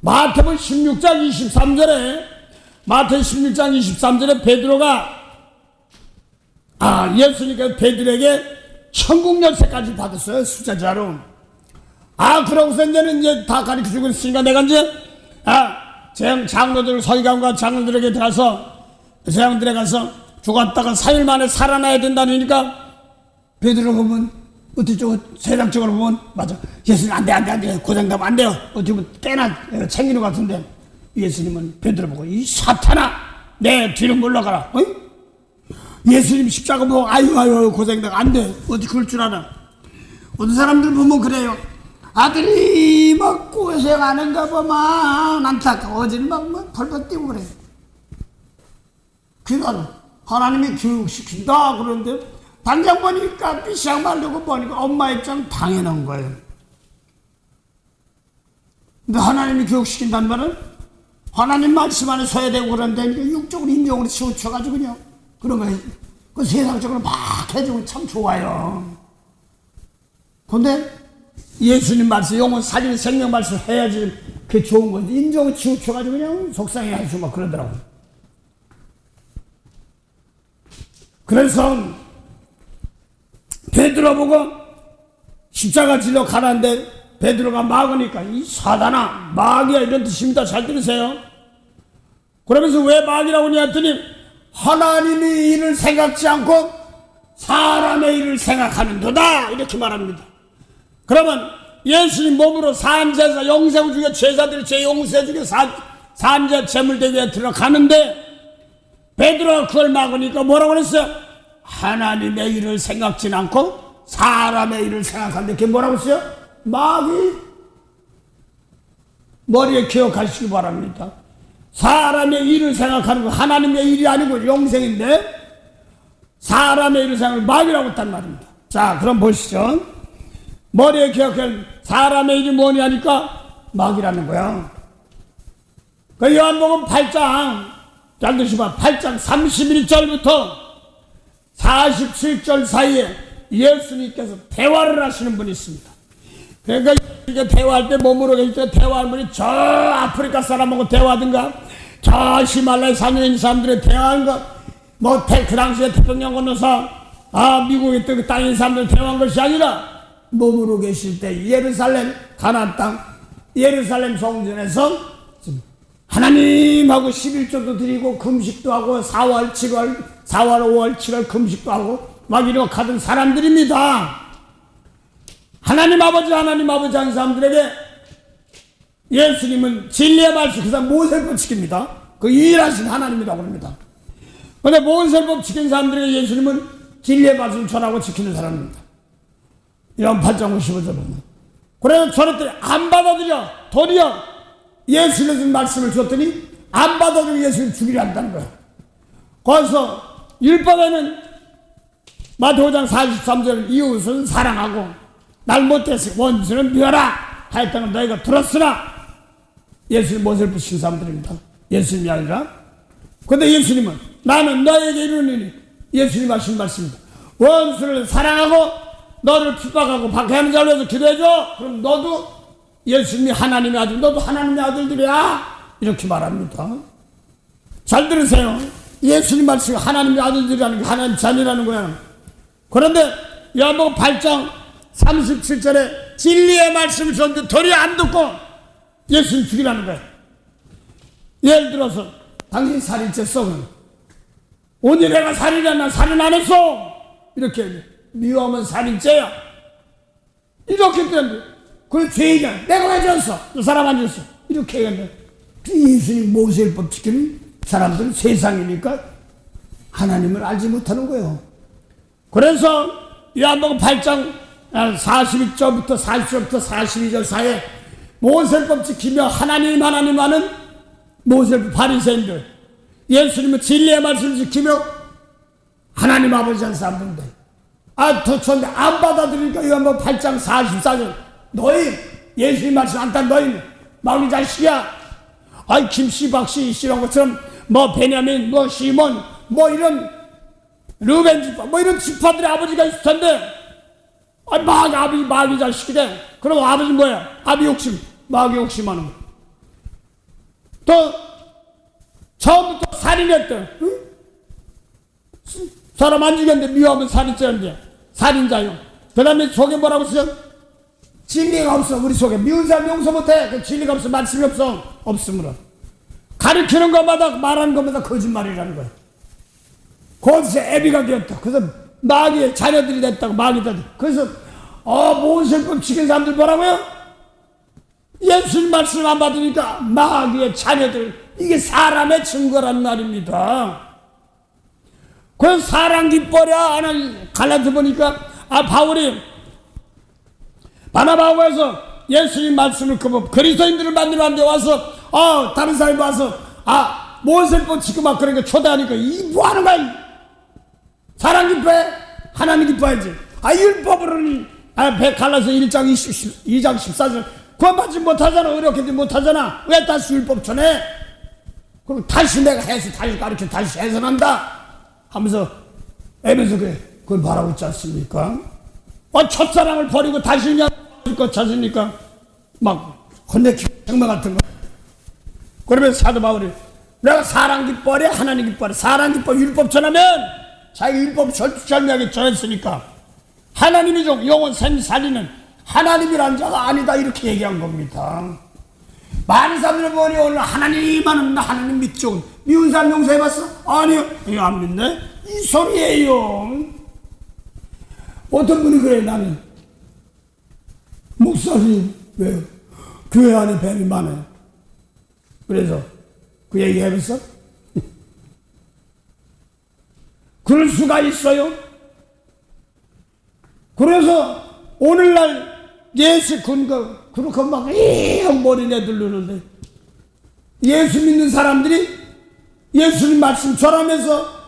마태복음 16장 23절에 마태 16장 23절에 베드로가 예수님께서 베드로에게 천국 열쇠까지 받았어요. 수제자로. 그러고서 이제 다 가르쳐주고 있으니까 내가 이제 장로들 서기관과 장로들에게 가서 제왕들에 가서 죽었다가 4일 만에 살아나야 된다니까 베드로 보면 어떻게 세상적으로 보면 맞아. 예수님 안돼 고장가면 안 돼요. 어떻게 보면 꽤나 챙기는 것 같은데 예수님은 베드로 보고 이 사탄아 내 뒤로 물러가라. 예수님 십자가 보고 아유 고생당 안 돼. 어떻게 그럴 줄 알아. 어떤 사람들 보면 그래요. 아들이 막 고생하는가 봐 막 안타까워. 어제는 막 벌벌 뛰고 그래. 그러니까 하나님이 교육시킨다 그러는데 당장 보니까 삐싹 말르고 보니까 엄마 입장 당해놓은 거예요. 근데 하나님이 교육시킨다는 말은 하나님 말씀 안에 서야 되고 그런데 육적으로 인정으로 치우쳐가지고 그냥 그런 거예요. 그 세상적으로 막 해주고 참 좋아요. 근데 예수님 말씀, 영혼 살리는 생명 말씀 해야지 그게 좋은 건데 인정을 치우쳐가지고 그냥 속상해 하시고 막 그러더라고요. 그래서 베드로 보고 십자가 질러 가라는데 베드로가 막으니까 이 사단아 마귀야 이런 뜻입니다. 잘 들으세요. 그러면서 왜 마귀라고 하냐 했더니 하나님의 일을 생각지 않고 사람의 일을 생각하는도다 이렇게 말합니다. 그러면 예수님 몸으로 산제사 영생 중에 제사들이 제 용세 중에 산제 제물대기에 들어가는데 베드로가 그걸 막으니까 뭐라고 그랬어요? 하나님의 일을 생각지 않고 사람의 일을 생각하는데 그게 뭐라고 했어요? 마귀 머리에 기억하시기 바랍니다. 사람의 일을 생각하는 거 하나님의 일이 아니고 영생인데 사람의 일을 생각하는 마귀라고 했단 말입니다. 자, 그럼 보시죠. 머리에 기억할 사람의 일이 뭐냐 하니까 마귀라는 거야. 그 요한복음 8장 잘 드시면 8장 31절부터 47절 사이에 예수님께서 대화를 하시는 분이 있습니다. 그러니까 이게 대화할 때 몸으로 계실 때 대화하는 분이 저 아프리카 사람하고 대화하든가 저 히말라야 산에 있는 사람들의 대화하는 거 뭐 그 당시에 태평양 건너서 미국에 있던 그 땅에 있는 사람들 대화한 것이 아니라 몸으로 계실 때 예루살렘 가나안 땅 예루살렘 성전에서 하나님하고 11조도 드리고 금식도 하고 4월 5월 7월 금식도 하고 막 이렇게 하던 사람들입니다. 하나님 아버지 하는 사람들에게 예수님은 진리의 말씀, 그 사람 모세법 지킵니다. 그 유일하신 하나님이라고 합니다. 그런데 모세법 지킨 사람들에게 예수님은 진리의 말씀을 전하고 지키는 사람입니다. 이런 8장 55절 보면. 그래서 저렇게 안 받아들여. 도리어 예수님 말씀을 줬더니 안 받아들여 예수님 죽이려 한다는 거야. 거기서 율법에는 마태오 5장 43절 이웃은 사랑하고 날 못해서 원수는 미워라 하였다는 너희가 들었으나 예수님 모세를 붙인 사람들입니다. 예수님이 아니라. 그런데 예수님은 나는 너에게 이르노니 예수님 하신 말씀입니다. 원수를 사랑하고 너를 핍박하고 박해하는 자를 위해서 기도해줘. 그럼 너도 예수님이 하나님의 아들, 너도 하나님의 아들들이야. 이렇게 말합니다. 잘 들으세요. 예수님 말씀이 하나님의 아들들이라는 게 하나님 자녀라는 거야. 그런데 요한복음 8장 37절에 진리의 말씀을 줬는데 도리어 안 듣고 예수님 죽이라는 거야. 예를 들어서 당신 살인죄 썩은 오늘 내가 살인했나? 나 살인 안 했어. 이렇게 얘기해. 미워하면 살인죄야. 이렇게 했는데 그 죄인이야. 내가 왜 졌어? 그 사람 안 졌어. 이렇게 얘기했는데 예수님 모세율법 지키는 사람들은 세상이니까 하나님을 알지 못하는 거예요. 그래서 요한복음 8장 41절부터 40절부터 42절 사이에 모세율법 지키며 하나님 하는 모세율법 바리새인들, 예수님은 진리의 말씀을 지키며 하나님 아버지 한 사람인데 더 좋은데 안 받아들이니까 요한복음 8장 44절 너희 예수님 말씀 안 따 너희는 마귀 자식이야. 김씨 박씨 이런 것처럼 뭐 베냐민 뭐 시몬 뭐 이런 르벤 지파 뭐 이런 지파들의 아버지가 있을 텐데 마귀 자식이래. 그럼 아버지 뭐야? 아비 욕심, 마귀 욕심하는 거. 또 처음부터 살인했대. 응? 사람 안 죽였는데 미워하면 살인죄인데 살인자요. 그 다음에 속에 뭐라고 쓰죠? 진리가 없어. 우리 속에 미운 사람 용서 못해. 그 진리가 없어. 말씀이 없어. 없으므로 가르치는 것마다 말하는 것마다 거짓말이라는 거야. 거기서 애비가 되었다. 그래서 마귀의 자녀들이 됐다고 마귀들. 그래서 모세율법 지킨 사람들 뭐라고요? 예수님 말씀 안 받으니까 마귀의 자녀들. 이게 사람의 증거란 말입니다. 그래서 사랑 기뻐랴 하는 갈라디아 보니까 바울이 바나바하고해서 예수님 말씀을 그리스도인들을 만들었는데 와서 다른 사람이 와서 모세율법 지키고 막 그러니까 초대하니까 이 뭐 하는 거야? 사랑 기뻐해? 하나님 기뻐해야지. 율법으로는 갈라디아 1장 2장 14절 그건 받지 못하잖아. 어렵게도 못하잖아. 왜 다시 율법 전해? 그럼 다시 내가 해서 다시 가르쳐 다시 해석한다 하면서 애면서 그걸 바라고 있지 않습니까? 첫사랑을 버리고 다시 그냥 것 찾으니까 막 혼내키고 정말 같은 거. 그러면 사도 바울이 내가 사랑 기뻐해 하나님 기뻐해. 사랑 기뻐 율법 전하면 자기 율법 절명하게 전했으니까 하나님이 좀 영원 샘 살리는 하나님이라는 자가 아니다 이렇게 얘기한 겁니다. 많은 사람들은 뭐니 오늘 하나님만 하나님 믿죠. 미운 사람 용서해봤어? 아니요. 이거 안 믿네? 이 소리예요. 어떤 분이 그래 나는 목사님 왜요? 교회 안에 뱀이 많아요. 그래서 그 얘기 해봤어? 그럴 수가 있어요. 그래서 오늘날 예수 근거 그렇게 막 머리 내두르는데 예수 믿는 사람들이 예수님 말씀 전하면서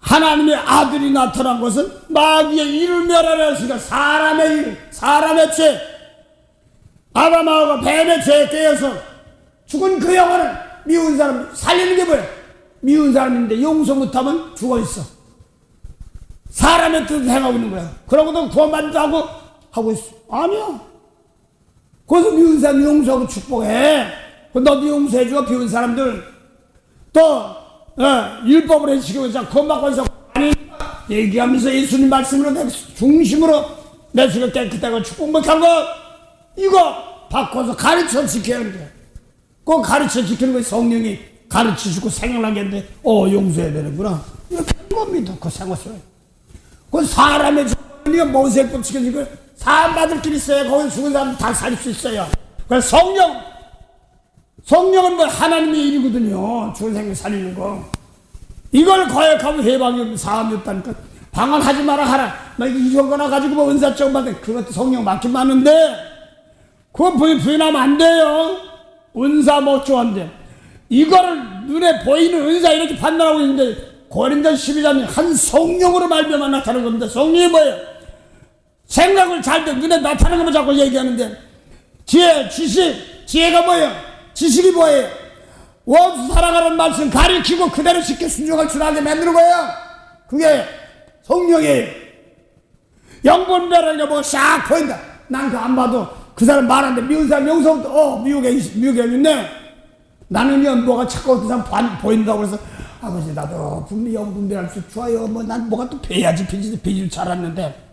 하나님의 아들이 나타난 것은 마귀의 일을 멸하려 했으니까 사람의 일, 사람의 죄, 아담하고 뱀의 죄에 깨어서 죽은 그 영혼을 미운 사람 살리는 게 뭐야? 미운 사람인데 용서 못하면 죽어있어. 사람의 뜻을 행하고 있는 거야. 그러고도 구원받지도 하고 있어. 아니야. 거기서 미운 사람 용서하고 축복해. 너도 용서해줘. 비운 사람들. 또 율법을 해치고 구원받고 있어. 얘기하면서 예수님 말씀으로 내 중심으로 내 속을 깨끗하고 축복 못한 거 이거 바꿔서 가르쳐 지켜야 하는데 꼭 가르쳐 지키는 거 성령이 가르쳐 주고 생각나게 했는데 용서해야 되는구나. 이렇게 하는 겁니다. 그 생활을. 그 사람의 죄가 모세법 지켜지고 사람받을 길이 있어요. 거기 죽은 사람 다 살릴 수 있어요. 그래서 성령은 뭐 하나님의 일이거든요. 죽은 생명 살리는 거. 이걸 거역하면 해방이 사함이 없다니까. 방언하지 마라 하라. 이런 거나 가지고 뭐 은사증 받은 그것도 성령 맡긴 맞는데 그거 부인하면 안 돼요. 은사 못 좋아한대. 이거를 눈에 보이는 은사 이렇게 판단하고 있는데 고린도 12장에 한 성령으로 말미암아 나타나는 겁니다. 성령이 뭐예요? 생각을 잘 때 눈에 나타나는 것만 자꾸 얘기하는데 지혜, 지혜가 뭐예요? 지식이 뭐예요? 원수 살아가는 말씀 가르치고 그대로 쉽게 순종할 줄 알게 만드는 거예요. 그게 성령이에요. 영분별을 뭐가 싹 보인다. 난 그거 안 봐도 그 사람 말하는데 미운 사람 용서부터 미우게 있네. 나는 뭐가 자꾸 그 사람 보인다고 그래서 아버지 나도 분명히 영분별할 수 좋아요. 난 뭐가 또 배야지 비질 줄 알았는데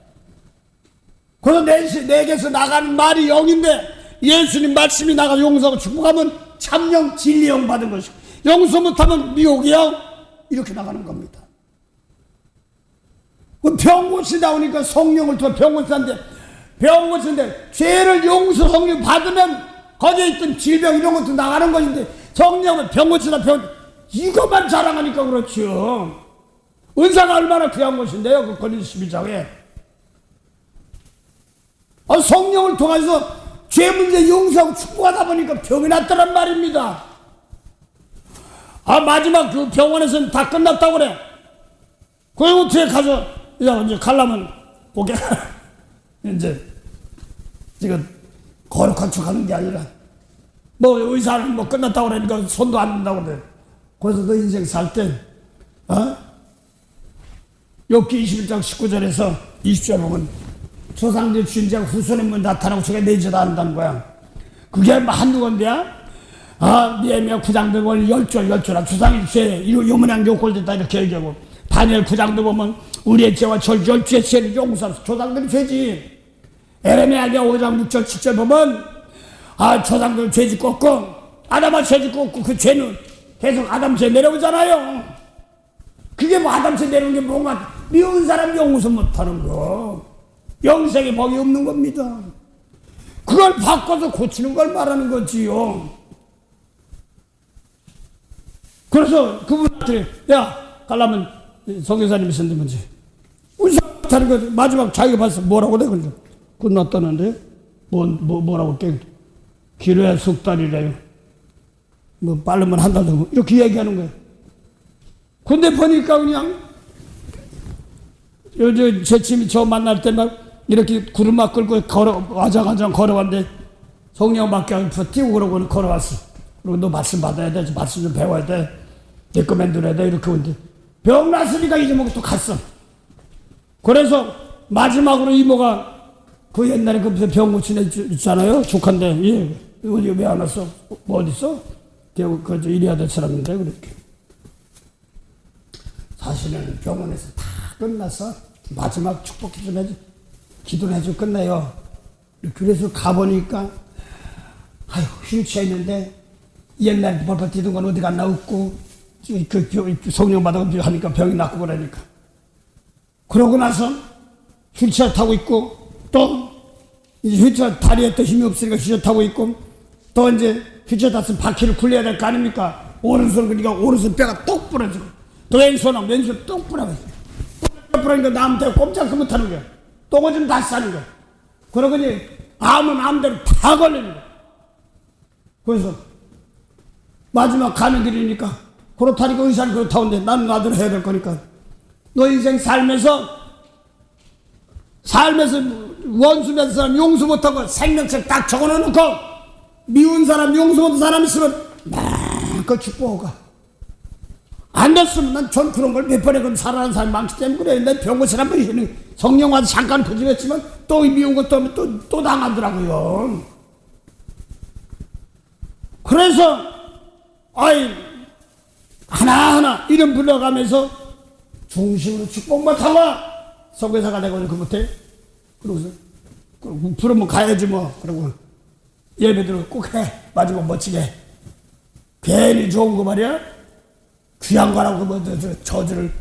그래서 내게서 나가는 말이 영인데 예수님 말씀이 나가 용서하고 축복하면 참영 진리영 받은 것이고 용서 못하면 미혹이 영 이렇게 나가는 겁니다. 병 고친다 오니까 성령을 통해 병 고친다는데 병 고친데 죄를 용서 성령 받으면 거기에 있던 질병 이런 것도 나가는 것인데 성령은 병 고친다 이것만 자랑하니까 그렇죠. 은사가 얼마나 귀한 것인데요. 그 고린도 12장에 성령을 통해서 죄 문제 용서하고 축복하다 보니까 병이 났다란 말입니다. 마지막 그 병원에서는 다 끝났다고 그래. 그 어떻게 가서 이제 가려면 보게 이제 지금 거룩한 척 하는 게 아니라 의사는 끝났다고 그러니까 손도 안 든다고 그래. 그래서 너 인생 살 때 욥기 21장 19절에서 20절 보면 조상들 주인 자가 후손에 나타나고 저게 내지도 않는다는 거야. 그게 한두 건데야? 니에미야 9장도 보면 열조라 조상의 죄 요모양 요꼴됐다 이렇게 얘기하고 다니엘 9장도 보면 우리의 죄와 열주의 죄를 용서하면서 조상들이 죄지. 에레미야기야 5장 6절 7절 보면 조상들 죄 짓고 없고 아담아 죄 짓고 없고 그 죄는 계속 아담 죄 내려오잖아요. 그게 아담 죄 내려오는 게 뭔가 미운 사람 용서 못하는 거 영생에 복이 없는 겁니다. 그걸 바꿔서 고치는 걸 말하는 거지요. 그래서 그분한테 가려면 성교사님이 선대 문제 의사 못하는 거 마지막 자기가 봤어. 뭐라고 돼? 그러죠. 끝났다는데 뭐라고 할게. 길어야 석 달이래요. 빠르면 한 달 정도 이렇게 얘기하는 거예요. 근데 보니까 그냥 제침이 저 만날 때 막 이렇게 구름막 끌고 아장아장 걸어왔는데 성령 밖에 뛰고 그러고 걸어왔어. 그리고 너 말씀 받아야 돼. 말씀 좀 배워야 돼. 내 거 만들어야 돼. 이렇게 오는데 병 났으니까 잊어먹고 또 갔어. 그래서 마지막으로 이모가 그 옛날에 그 병 고친 애 있잖아요. 조카인데 왜 안 왔어? 어디 있어? 그 이래야 될 사람인데 그렇게. 사실은 병원에서 다 끝나서 마지막 축복 기도를 해주고 끝내요. 그래서 가보니까 휠체어 있는데 옛날에 벌벌 뛰던 건 어디 갔나 없고 성령 받아서 하니까 병이 낫고 그러니까. 그러고 나서 휠체어 타고 있고 또 휠체어 다리에 또 힘이 없으니까 휠체어 타고 있고 또 이제 휠체어 탔으면 바퀴를 굴려야 될 거 아닙니까? 오른손 그러니까 오른손 뼈가 똑 부러지고 또 왼손은 왼손 똑 부러지고 똑 부러지니까 나한테 꼼짝도 못하는 거야. 똥오줌 다 싸는 거야. 그러고 이제 마음대로 다 걸리는 거야. 그래서 마지막 가는 길이니까 그렇다니까 의사는 그렇다는데 나는 나대로 해야 될 거니까 너 인생 살면서 원수 몇 사람 용서 못하고 생명책 딱 적어놓고 미운 사람 용서 못한 사람 있으면 마음껏 축복하고 가. 안 됐으면 난 전 그런 걸 몇 번에 그 살아가는 사람이 많기 때문에 그래. 내 병고실 한번 있는 성령 와서 잠깐 거짓했지만 또 미운 것도 하면 또 당하더라고요. 그래서 하나하나 이름 불러가면서 중심으로 축복만 하고 성교사가 되고 그 못해. 그러고서 부르면 가야지 뭐. 그러고 예배들을 꼭 해. 마지막 멋지게. 괜히 좋은 거 말이야. 귀한 거라고 뭐 저주를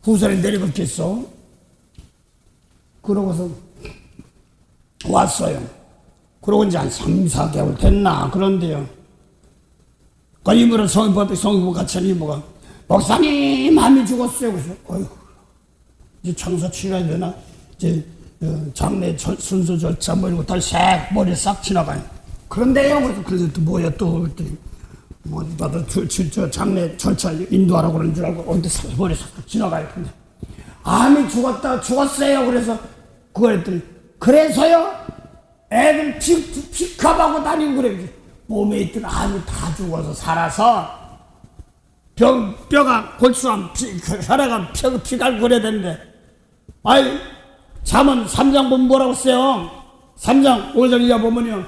후손에 내려놓겠어. 그러고서 왔어요. 그러고 이제 한 3, 4개월 됐나 그런데요. 그 이모랑 성부 같이 한 이모가 목사님 마음이 죽었어요. 그래서 어휴 이제 장사 치러야 되나 이제 장례 순서 절차 뭐 이런 거 다 싹 머리에 싹 지나가요. 그런데요. 그래서 또 뭐야 또 뭐 나도 저 장례 절차 인도하라고 그러는 줄 알고 언제 싹 머리에 싹 지나가요. 근데 암이 죽었어요. 그래서 그걸 했더니 그래서요 애들 피값하고 다니고 그래. 몸에 있던 암이 다 죽어서 살아서 뼈가 골수암 혈액암 피가 그래야 되는데 잠언 3장 보면 뭐라고 써요? 3장 5절 이하 보면요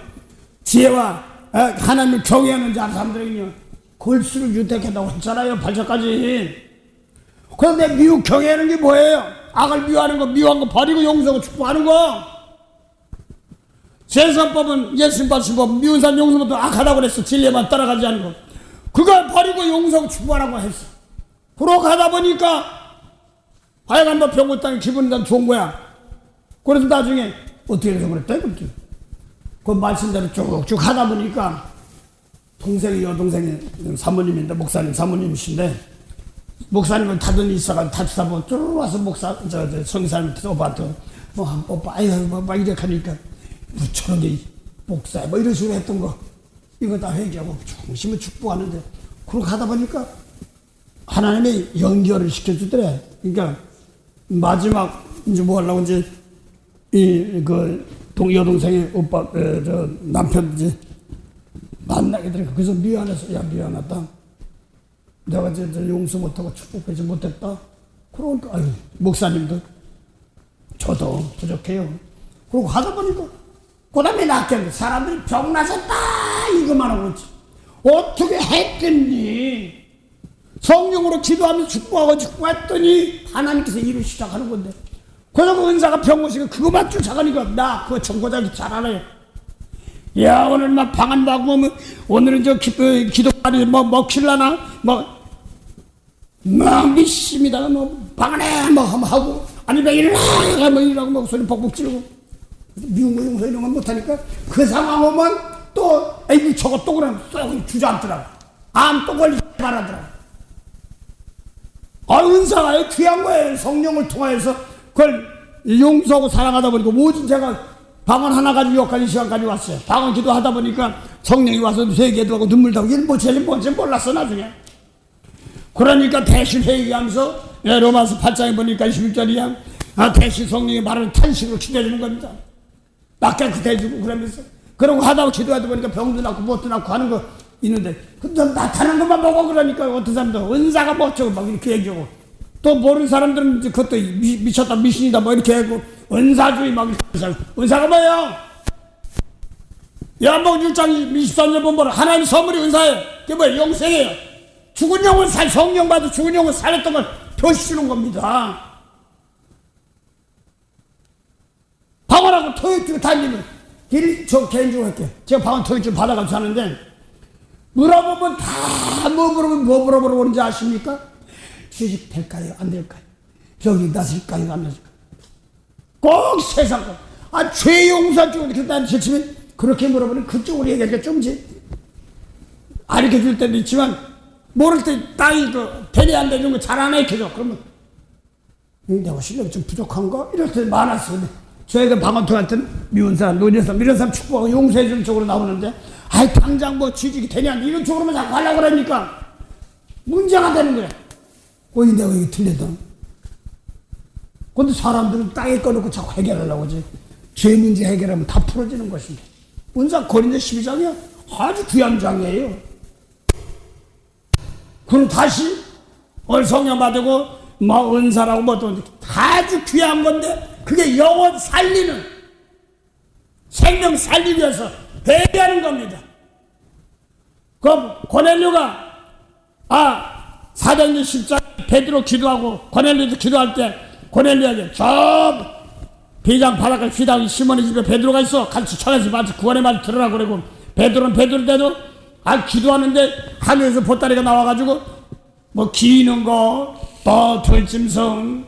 지혜와 하나님을 경외하는 자 사람들은요 골수를 유택한다고 했잖아요. 8절까지. 그런데 미국 경외하는 게 뭐예요? 악을 미워하는 거, 미워한 거 버리고 용서하고 축복하는 거. 세상법은 예수님 받으신 미운 사람 용서부터 악하다고 그랬어. 진리에만 따라가지 않는 거. 그걸 버리고 용서하고 축복하라고 했어. 그러고 가다 보니까 하여간 뭐 병 못 당해 기분이 난 좋은 거야. 그래서 나중에 어떻게 해서 그랬대? 그 말씀대로 쭉쭉 하다 보니까 여동생이 사모님인데 목사님 사모님이신데 목사님은 다돈이 있어가지고 다치다 보면 쭉 와서 성사님한테 오빠한테 오빠 막 이렇게 하니까 저런 게 목사야 뭐 이런 식으로 했던 거 이거 다 회개하고 중심을 축복하는데 그렇게 하다 보니까 하나님이 연결을 시켜주더래. 그러니까 마지막 이제 뭐 하려고 이제 여동생이 오빠 저 남편 이제 만나게 되니까 그래서 미안해서 야 미안하다. 내가 이제 용서 못하고 축복하지 못했다. 그러니까 목사님도 저도 부족해요. 그러고 하다 보니까 그 다음에 낫겠네. 사람들이 병 나셨다 이것만 하고 있지. 어떻게 했겠니? 성령으로 기도하면서 축복했더니 하나님께서 일을 시작하는 건데 그래서 그 은사가 병 오시고 그거만 쫓아가니까 나 그거 정보자기 잘 알아요. 야 오늘 막 방한 바구면 오늘은 저 기도까지 뭐 먹힐라나 막 믿습니다. 뭐 방안에 뭐 하고 아니면 이러고 뭐 소리 벅벅 지르고 미운 거 용서 이런 건 못하니까 그 상황 오면 또 에이 저거 또 그러면 쏙 주저앉더라고. 암 또 걸리지 말하더라고. 은사가 귀한 거예요. 성령을 통하여서 그걸 용서하고 사랑하다 보니까 모든 제가 방언 하나 가지고 여기까지 시간까지 왔어요. 방언 기도하다 보니까 성령이 와서 회개도 하고 눈물도 하고 이런 제일 뭔지 몰랐어 나중에. 그러니까 대신 회개하면서 로마서 8장에 보니까 11절이야 대신 성령이 말하는 탄식으로 기도해주는 겁니다. 낫게 기도해주고 그러면서 그러고 하다 기도하다 보니까 병도 낫고 뭣도 낫고 하는 거 있는데 근데 나타난 것만 보고 그러니까 어떤 사람도 은사가 뭐죠 막 이렇게 얘기하고 또 모르는 사람들은 그것도 미쳤다 미신이다 뭐 이렇게 하고 은사주의 막 은사가 뭐예요? 요한복음 1장 23절 보면 하나님의 선물이 은사예요. 그게 뭐예요? 영생이에요. 죽은 영을 성령 받아 죽은 영을 살렸던 걸 표시주는 겁니다. 방언하고 토익주고 다니면 저 개인적으로 할게요. 제가 방언 토익주 받아가지고 하는데 물어보면 다 뭐 물어보는지 아십니까? 취직 될까요? 안 될까요? 병이 났을까요? 안 났을까요? 꼭 세상 것. 죄 용서 쪽으로 이렇게 치면 그렇게 물어보면 그쪽으로 얘기하기가 좀지. 가르쳐 줄 때도 있지만 모를 때 땅이 대리 안 되는 거 잘 안 해켜줘. 그러면 내가 실력이 좀 부족한가? 이럴 때 많았어요. 저희가 방언통할 때는 미운 사람, 노인 사람, 이런 사람 축복하고 용서해 주는 쪽으로 나오는데 아이 당장 뭐 취직이 되냐 이런 쪽으로만 자꾸 하려고 그러니까 문제가 되는 거야. 어이 내가 이게 틀렸다. 근데 사람들은 땅에 꺼놓고 자꾸 해결하려고 하지. 죄 문제 해결하면 다 풀어지는 것인데. 은사 고린도 12장이야 아주 귀한 장이에요. 그럼 다시 성령 받고 뭐 은사라고 뭐또 아주 귀한 건데 그게 영혼 살리는 생명 살리기 위해서 회개하는 겁니다. 그럼 고넬료가 사도행전 10장 베드로 기도하고 고넬료도 기도할 때 고넬료에게 저 비장 바닷가 휘당이 시몬의 집에 베드로가 있어 같이 쳐가지 마치 구원의 말 들으라고 그러고 베드로는 베드로대로 기도하는데 하늘에서 보따리가 나와가지고 뭐 기는 거 또 들짐승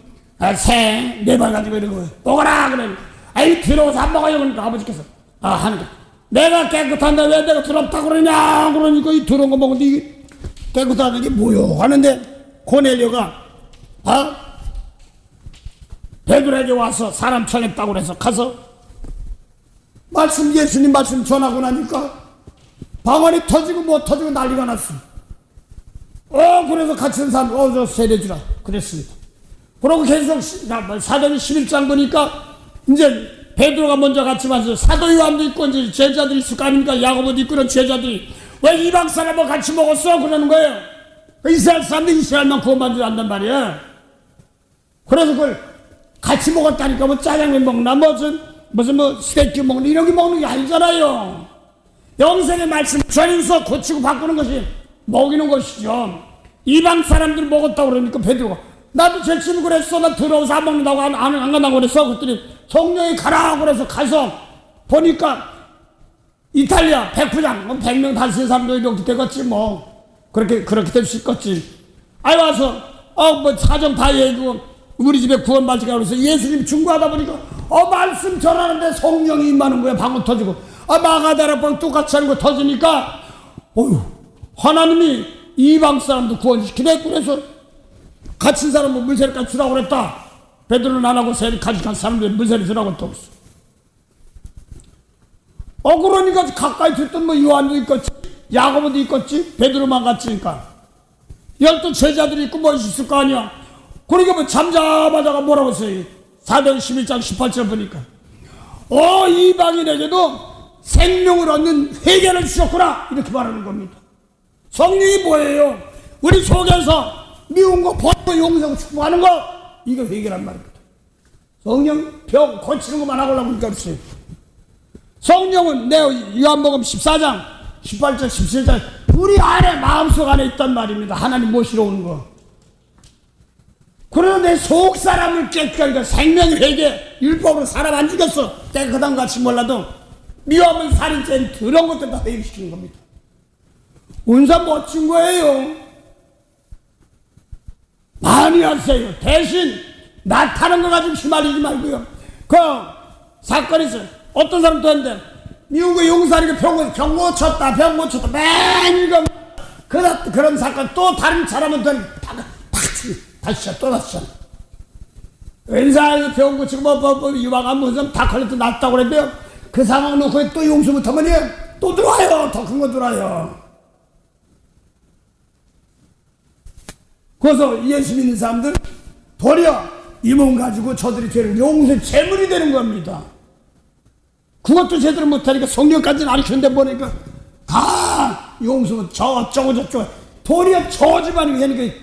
새 네 발 가지고 이러고 먹어라 그래. 아이 들어와서 안 먹어요. 그러니까 아버지께서 하는 거 내가 깨끗한데 왜 내가 더럽다고 그러냐 그러니까 이 더러운 거 먹는데 이게 깨끗하다는 게 뭐요 하는데 고넬료가 베드로에게 와서 사람 청했다고 그래서 가서 예수님 말씀 전하고 나니까 방언이 터지고 뭐 터지고 난리가 났어. 그래서 같이 있는 사람 저 세례주라 그랬습니다. 그러고 계속 사도행 11장 보니까 이제 베드로가 먼저 같이 와서 사도 요한도 있고 이제 제자들이 있을 거 아닙니까? 야고보도 있고 그런 제자들이 왜 이방 사람하고 같이 먹었어? 그러는 거예요. 이스라엘 사람들이 이스라엘만 구원받는 줄 안단 말이야. 그래서 그걸 같이 먹었다니까 뭐 짜장면 먹나 무슨 뭐 스테이크 먹나 이런 게 먹는 게 아니잖아요. 영생의 말씀 전해서 고치고 바꾸는 것이 먹이는 것이죠. 이방 사람들 먹었다고 그러니까 베드로가 나도 제치는 그랬어. 나 더러워서 안 먹는다고 안 간다고 그랬어. 그랬더니 성령이 가라 그래서 가서 보니까 이탈리아 백부장 100명 다스린 사람도 이렇게 되겠지 뭐 그렇게 될 수 있겠지. 와서 뭐 사정 다 얘기고 우리 집에 구원받으니까 그래서 예수님 중고하다 보니까 말씀 전하는데 성령이 임하는 거야. 방울 터지고 마가다라방 똑같이 하는 거 터지니까 하나님이 이방 사람도 구원시키네. 그래서 갇힌 사람은 물세례까지 주라고 그랬다. 베드로는 안 하고 가지고 사람들 물세례 주라고 또 없어. 그러니까 가까이 됐던 뭐 요한도 있겠지 야고보도 있겠지 베드로만 갔으니까 열두 제자들이 있고 뭐 있을 거 아니야. 그러니까 뭐 잠자마자가 뭐라고 써요. 사도행 11장 18절 보니까 이방인에게도 생명을 얻는 회개를 주셨구나 이렇게 말하는 겁니다. 성령이 뭐예요? 우리 속에서 미운 거 벗고 용서하고 축복하는 거 이거 회개란 말입니다. 성령 병 고치는 것만 하고 나면 없어요. 성령은 내 요한복음 14장 18절 17절 우리 안에 마음속 안에 있단 말입니다. 하나님 모시러 오는 거. 그래서 내 속 사람을 깨끗하니까 생명 회개 율법으로 사람 안 죽였어. 깨끗한 것 같이 몰라도 미워하면 살인죄는 더러운 것들 다 회개시키는 겁니다. 은사 멋진 거예요. 많이 하세요. 대신 나타난 거 가지고 휘말리지 말고요. 그 사건이 있어요. 어떤 사람도 했는데 미운 거 용사니까 병 고쳤다 매일 그런 사건 또 다른 사람은 다시 왼사에서 병 고치고 뭐 유방암 무슨 다 걸려도 낫다고 그랬는데요. 그 상황 놓고 또 용서 못하면 또 들어와요. 더 큰 거 들어와요. 그래서 예수 믿는 사람들 도리어 이 몸 가지고 저들이 죄를 용서의 제물이 되는 겁니다. 그것도 제대로 못하니까 성령까지는 가르치는데 보니까 다 용서 저쩌고 도리어 저주만 하니까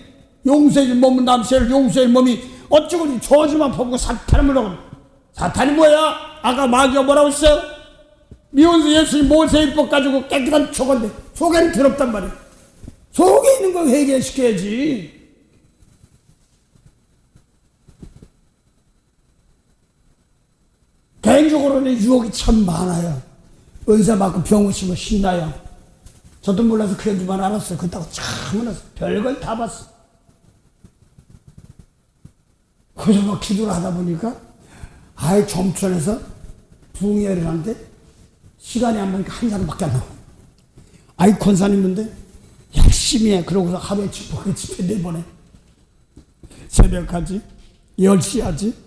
용서의 몸은 남세를 용서의 몸이 어쩌고 저주만 퍼붓고 사탄을 물어보는. 사탄이 뭐야? 아까 마귀가 뭐라고 했어요? 미워서 예수님 모세율법 가지고 깨끗한 초건데 속에는 더럽단 말이야. 속에 있는 걸 회개시켜야지. 개인적으로는 유혹이 참 많아요. 은사 받고 병 오시면 신나요. 저도 몰라서 그런 줄만 알았어요. 그렇다고 참 몰랐어. 별걸 다 봤어. 그래서 막 기도를 하다 보니까 점천에서 부흥회를 하는데 시간이 안 보니까 한 사람밖에 안 나와. 권사님인데 열심히 해. 그러고서 하루에 집회 내보내. 새벽까지 10시 하지.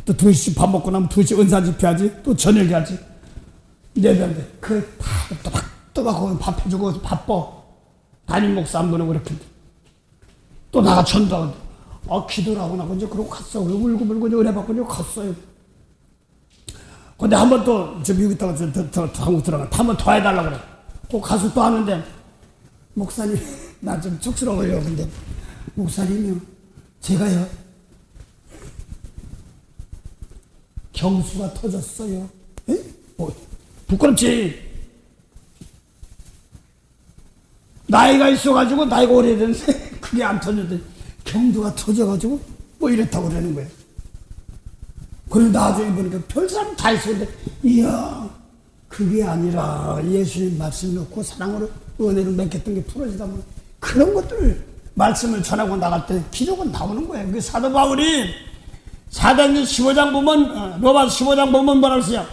또 2시 밥 먹고 나면 2시 은사 집회하지. 또 저녁에 하지. 내려는데 그걸 다 또 막 거기 밥 해주고 바빠. 담임 목사 한 분은 그렇게. 또 나가 전도하고. 기도를 하고 나고 이제 그러고 갔어. 울고 이제 은혜 받고 이제 갔어요. 근데 한 번 또, 저 미국 있다가 한국 들어가. 한 번 더 해달라고 그래. 꼭 가서 또 하는데, 목사님, 나 좀 쑥스러워요. 근데, 목사님이요. 제가요. 경수가 터졌어요. 에? 부끄럽지. 나이가 있어가지고, 나이가 오래됐는데, 그게 안 터졌는데, 경주가 터져가지고, 뭐 이랬다고 그러는 거예요. 그리고 나중에 보니까 별 사람 다 있었는데, 이야, 그게 아니라 예수님 말씀 놓고 사랑으로 은혜를 맺겠던 게 풀어지다 보면 그런 것들을 말씀을 전하고 나갈 때 기록은 나오는 거예요. 그 사도 바울이 사도행전 15장 보면, 로마서 15장 보면 뭐라고 써요?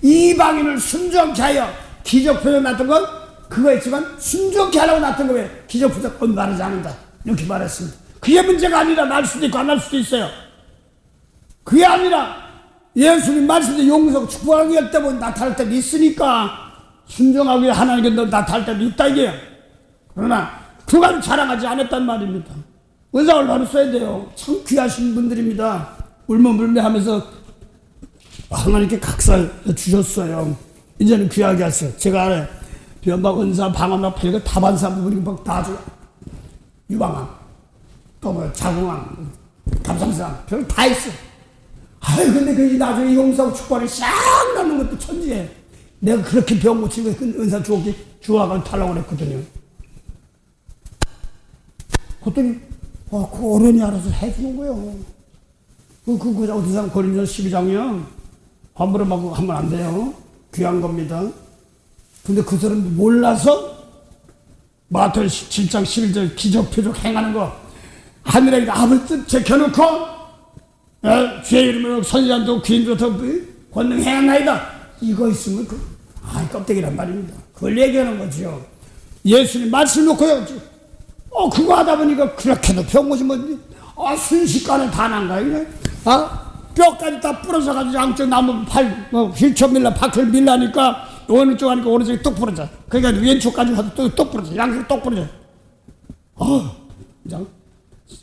이방인을 순종케 하여 기적 표적 났던 건 그거 있지만 순종케 하라고 났던 거예요. 기적 표적 말하지 않는다. 이렇게 말했습니다. 그게 문제가 아니라 날 수도 있고 안 날 수도 있어요. 그게 아니라 예수님 말씀대 용서하고 축복하기 할 때 보면 나타날 때도 있으니까 순종하기 하나님께 나타날 때도 있다 이게요. 그러나 그간 자랑하지 않았단 말입니다. 은사를 받았어야 돼요. 참 귀하신 분들입니다. 울며불매하면서 하나님께 각살 주셨어요. 이제는 귀하게 하세요. 제가 알아요. 변박, 은사, 방언막, 별거 다 받은 사람들 다 줘요. 유방암, 또 뭐 자궁암, 갑상선, 별 다 있어. 아유, 근데 그 나중에 용서하고 축복을 싹 나는 것도 천지예요. 내가 그렇게 병 고치고 은사 주어가 달라고 그랬거든요. 그랬더니, 그 어른이 알아서 해주는 거예요. 어디 사람 고린도서 12장이요. 함부로 막 하면 안 돼요. 귀한 겁니다. 근데 그 사람 몰라서 마태복음 7장 11절 기적 표적 행하는 거 하늘에 아버지 뜻 제켜놓고 주의 이름으로 선지자도 귀인도 더 권능 행하나이다. 이거 있으면 껍데기란 말입니다. 그걸 얘기하는 거죠. 예수님 말씀 놓고요. 그거 하다 보니까 그렇게도 병고지 순식간에 다 난가요. 뼈까지 다 부러져가지고 양쪽 나무 팔, 휠체어 밀라, 바퀴를 밀라니까 오른쪽 하니까 오른쪽이 똑 부러져. 그러니까 왼쪽까지 가도 똑 부러져. 양쪽이 똑 부러져. 그냥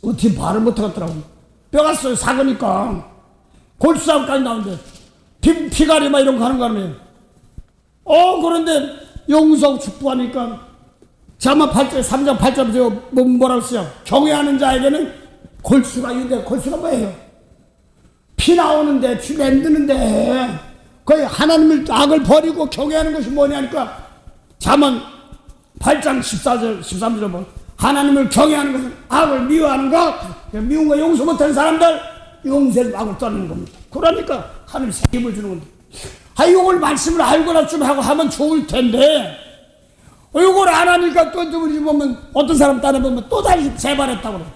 어떻게 말을 못하겠더라고. 뼈가 사거니까 골수암까지 나오는데 피가리 막 이런 거 하는 거 아니에요. 그런데 용서하고 축복하니까 자만 8절, 3장 8절부터 뭐라고 써요? 경외하는 자에게는 골수가 있는데 골수가 뭐예요? 피 나오는데, 피 만드는데, 거의 하나님을 악을 버리고 경외하는 것이 뭐냐니까, 잠언 8장 14절, 13절 뭐, 하나님을 경외하는 것은 악을 미워하는 것, 미운 거 용서 못하는 사람들, 용서해서 악을 떠나는 겁니다. 그러니까 하나님 새 힘을 주는 건데, 이걸 말씀을 알고나 좀 하고 하면 좋을 텐데, 이걸 안 하니까 또 우리 보면, 어떤 사람 따라보면 또 다시 재발했다고 그래.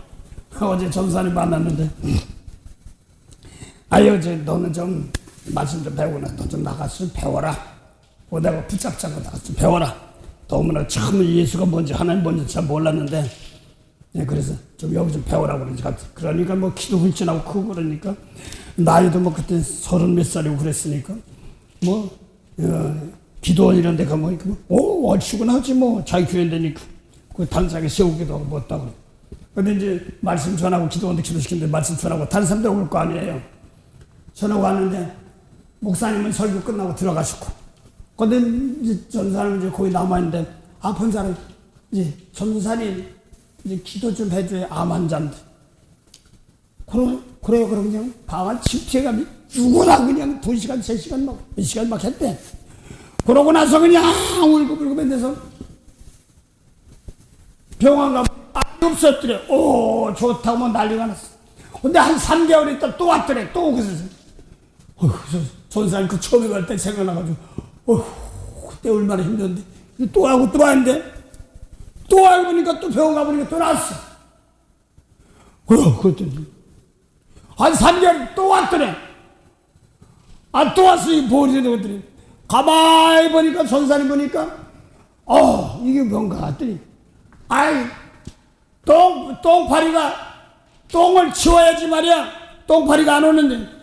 어제 전사님 만났는데, 어제 너는 좀 말씀 좀 배우구나. 너 좀 나가서 배워라. 내가 붙잡자고 나가서 배워라. 너무나 처음 예수가 뭔지 하나님 뭔지 잘 몰랐는데, 그래서 좀 여기 좀 배우라고 그러니까. 그러니까 뭐 키도 훌쩍하고 크고 그러니까 나이도 뭐 그때 30몇 살이고 그랬으니까 기도원 이런 데 가면 얼씨구나 하지 뭐. 자기 교회인데니까. 그 단상에 세우기도 하고 뭐 했다고. 근데 이제 말씀 전하고 기도원도 기도시키는데 말씀 전하고 다른 사람들 올 거 아니에요. 전하고 왔는데 목사님은 설교 끝나고 들어가시고, 근데 이제 전사는 이제 거기 남아있는데 아픈 사람 이제 전사님 이제 기도 좀 해줘요. 암 환자인데. 그래요. 그럼 그냥 방안 침체감이 누구나 그냥 2시간, 3시간 몇 시간 막 했대. 그러고 나서 그냥 울고 맨데서 병원 가면 없었더래. 좋다고 뭐 난리가 났어. 근데 한 3개월 있다 또 왔더래. 또 그래서 전사님 처음에 갈 때 생각나가지고 그때 얼마나 힘들었는데 또 하고 또 왔는데 또 알고 보니까 또 병원 가보니까 또 나왔어. 그랬더니 한 3개월 또 왔더래. 또 왔어. 이 보리도 그랬더니 가만히 보니까 전사님 보니까 이게 뭔가 했더니 똥파리가 똥을 치워야지 말이야. 똥파리가 안 오는데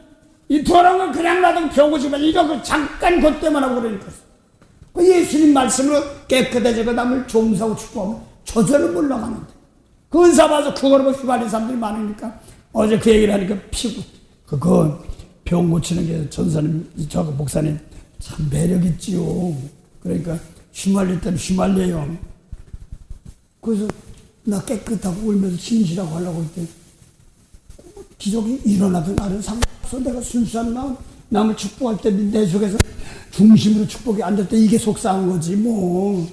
이 더러운 건 그냥 놔두고 병고지만 이거 잠깐 그 때만 하고 그러니까 그 예수님 말씀으로 깨끗해지고 남을 종사하고 축복하면 저절로 물러가는데 그 은사 봐서 그거로 휘발린 사람들이 많으니까 어제 그 얘기를 하니까 피고 그 병 고치는 게 전사님 저 목사님 참 매력 있지요. 그러니까 휘말릴 때는 휘말려요. 그래서 나 깨끗하고 울면서 신실하고 하려고 할 때 기적이 일어나도 나는 상관없어. 내가 순수한 마음 남을 축복할 때 내 속에서 중심으로 축복이 안 될 때 이게 속상한 거지 뭐.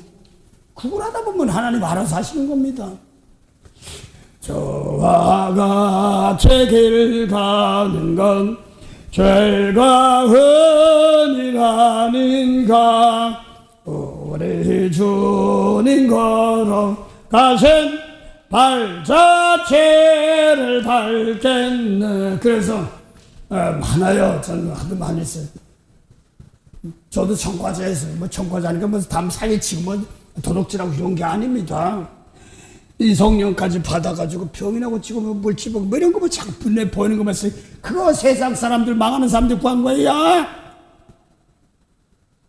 그걸 하다 보면 하나님 알아서 하시는 겁니다. 저와 같이 길 가는 건 죄가 흔히 가는가 우리 주님 걸어가신 발자취를 밟겠네. 그래서 많아요. 저는 하도 많이 했어요. 저도 청과자 했어요. 뭐 청과자니까 뭐 담 사기치고 뭐 도둑질하고 이런 게 아닙니다. 이 성령까지 받아가지고 병이나 고치고 뭐 물집고 뭐 이런 거 뭐 자꾸 분내 보이는 거만 써요. 그거 세상 사람들 망하는 사람들 구한 거야.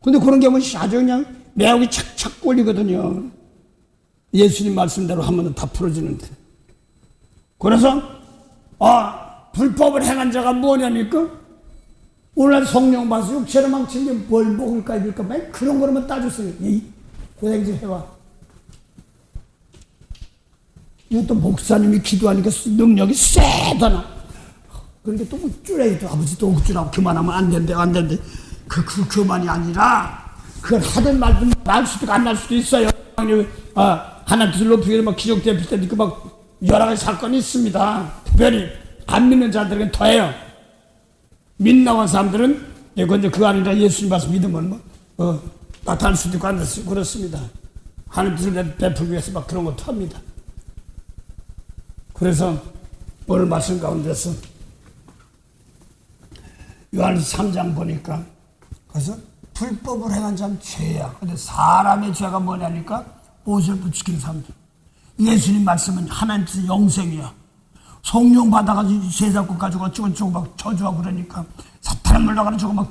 근데 그런 게 뭐 아주 그냥 매혹이 착착 걸리거든요. 예수님 말씀대로 하면 다 풀어지는데. 그래서 불법을 행한 자가 뭐냐니까 오늘 성령 봐서 육체로 망치면 뭘 먹을까 입을까 막 그런 거로만 따졌어요. 고생 좀 해봐. 이것도 목사님이 기도하니까 능력이 세다나. 그러니까 또 우쭐해. 또 아버지 또 우쭐하고 그만하면 안 된대. 그만이 아니라 그걸 하든 말든 날 수도 있고 안 날 수도 있어요. 하나 둘 높이고 막 기적 대필 때 있고 막 여러 가지 사건이 있습니다. 특별히 안 믿는 자들에게 더해요. 믿나온 사람들은 근데 그거 아니라 예수님 말씀 믿으면 나타날 수도 있고 안 날 수도 있고 그렇습니다. 하나님 뜻을 베풀기 위해서 막 그런 것도 합니다. 그래서 오늘 말씀 가운데서 요한일서 3장 보니까 그래서 불법을 행한 자는 죄야. 근데 사람의 죄가 뭐냐니까 옷을 부추긴 사람들. 예수님 말씀은 하나님 뜻의 영생이야. 성령 받아가지고 세상 것 가지고 어쩌고 막 저주하고 그러니까 사탄은 물러가는 저거 막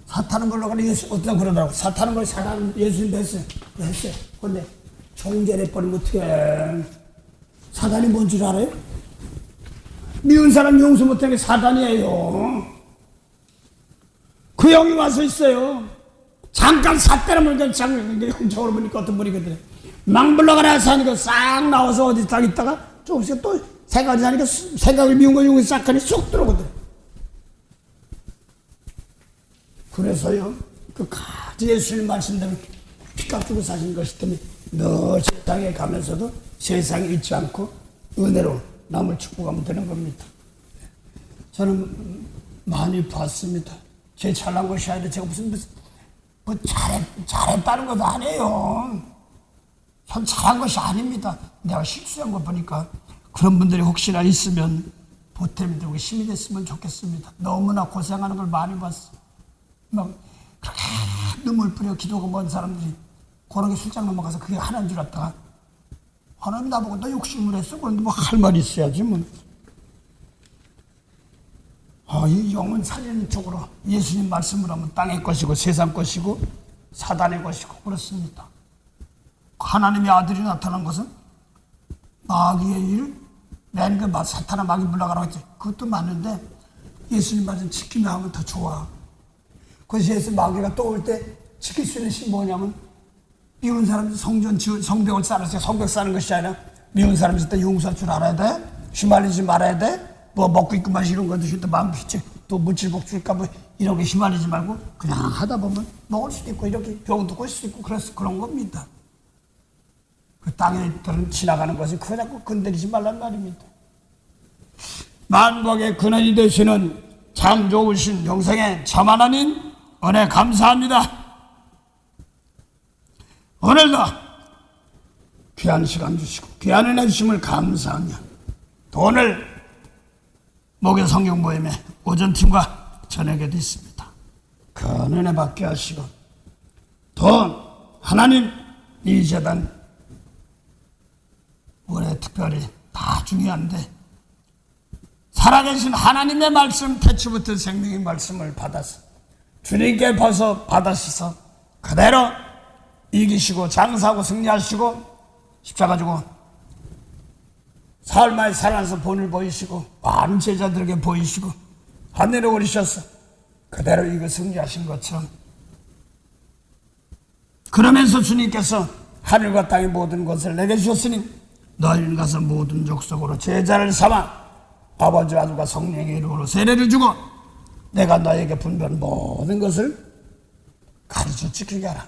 사탄은 물러가는 예수 어쩌다 그러더라고. 사탄은 걸 사탄은 예수님 했어요. 근데 종절해버리면 어떡해. 사단이 뭔 줄 알아요? 미운 사람 용서 못하는 게 사단이에요. 그 영이 와서 있어요. 잠깐 삿대를 물건 형적으로 보니까 어떤 분이거든. 막 물러가라 해서 하니까 싹 나와서 어디 딱 있다가 조금씩 또 생각이 나니까 생각을 미운 거 용이 싹 하니 쏙 들어오거든. 그래서요, 그 가지 예수님 말씀대로 피값 주고 사신 것이기 때문에 너 세상에 가면서도 세상에 잊지 않고 은혜로 남을 축복하면 되는 겁니다. 저는 많이 봤습니다. 제 잘난 것이 아니라 제가 무슨 뭐 잘했다는 것도 아니에요. 전 잘한 것이 아닙니다. 내가 실수한 거 보니까 그런 분들이 혹시나 있으면 보탬이 되고 힘이 됐으면 좋겠습니다. 너무나 고생하는 걸 많이 봤어. 막 그렇게 눈물 뿌려 기도가 먼 사람들이 그런 게 술장 넘어가서 그게 하나인 줄 알았다가 하나님 나보고 너 욕심을 했어? 그런데 뭐 할 말이 있어야지 뭐. 이 영은 살리는 쪽으로 예수님 말씀을 하면 땅의 것이고 세상 것이고 사단의 것이고 그렇습니다. 하나님의 아들이 나타난 것은 마귀의 일, 맨 그 사탄아 마귀 물러가라고 했지. 그것도 맞는데 예수님 말씀 지키며 하면 더 좋아. 그래서 예수 마귀가 또 올 때 지킬 수 있는 것이 뭐냐면 미운 사람들 성벽을 쌓아서 성벽 쌓는 것이 아니라 미운 사람이 있을 때 용서할 줄 알아야 돼. 휘말리지 말아야 돼. 뭐 먹고 있고 마시고 이런 거 드실 때 마음 피치 또 물질복 줄까 뭐 이런 게 휘말리지 말고 그냥 하다 보면 먹을 수도 있고 이렇게 병도 고칠 수 있고 그래서 그런 겁니다. 그 땅에 지나가는 것이 그거 자꾸 건드리지 말란 말입니다. 만복의 근원이 되시는 참 좋으신 영생의 참 하나님 은혜 감사합니다. 오늘도 귀한 시간 주시고 귀한 은혜 주심을 감사하며 또 오늘 목요 성경 모임의 오전팀과 저녁에도 있습니다. 큰 은혜 받게 하시고 또 하나님 이 재단 올해 특별히 다 중요한데 살아계신 하나님의 말씀 태초부터 생명의 말씀을 받아서 주님께 벌써 받아셔서 그대로 이기시고 장사하고 승리하시고 십자가 지고 삶의 살아서 본을 보이시고 많은 제자들에게 보이시고 하늘에 오르셔서 그대로 이거 승리하신 것처럼, 그러면서 주님께서 하늘과 땅의 모든 것을 내게 주셨으니 너희는 가서 모든 족속으로 제자를 삼아 아버지와 아들과 성령의 이름으로 세례를 주고 내가 너에게 분배한 모든 것을 가르쳐 지키게 하라.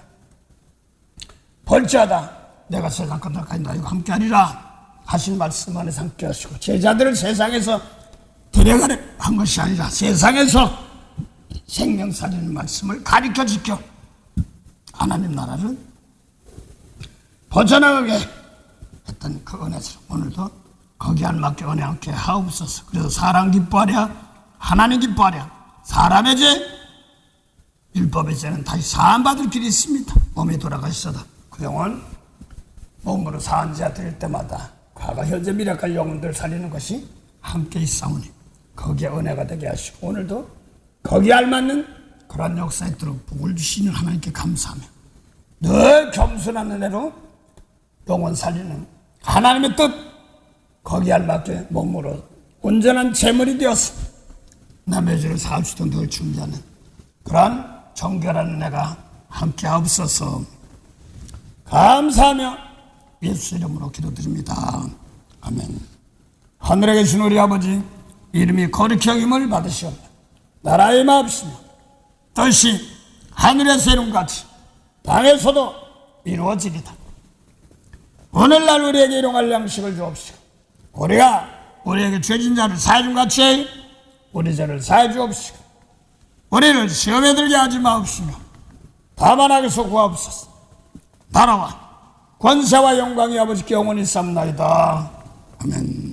벌지하다 내가 세상 끝날까지 너희와 함께하리라 하신 말씀 안에서 함께 하시고, 제자들을 세상에서 데려가려 한 것이 아니라 세상에서 생명 살리는 말씀을 가르쳐 지켜 하나님 나라를 벗어나가게 했던 그 은혜처럼 오늘도 거기에 알맞게 은혜 함께 하옵소서. 그래서 사람 기뻐하랴 하나님 기뻐하랴, 사람의 죄 율법의 죄는 다시 사함받을 길이 있습니다. 몸이 돌아가시다 그 영혼 몸으로 사한 자 드릴 때마다 과거 현재 미래까지 영혼들 살리는 것이 함께 있사오니 거기에 은혜가 되게 하시고, 오늘도 거기에 알맞는 그런 역사에 있도록 복을 주시는 하나님께 감사하며 늘 겸손한 은혜로 영혼 살리는 하나님의 뜻 거기에 알맞게 몸으로 온전한 제물이 되어서 남의 죄를 사하시던 늘 준비하는 그러한 정결한 은혜가 함께 하옵소서. 감사하며 예수 이름으로 기도드립니다. 아멘. 하늘에 계신 우리 아버지, 이름이 거룩히 여김을 받으시옵며 나라의 마음이시며 뜻이 하늘에서 이룬같이 땅에서도 이루어지리다. 오늘날 우리에게 일용할 양식을 주옵시고 우리가 우리에게 죄진 자를 사해 준 같이 우리 죄를 사해 주옵시고 우리를 시험에 들게 하지 마옵시며 다만 악에서 구하옵소서. 나라와 권세와 영광이 아버지께 영원히 삼나이다. 아멘.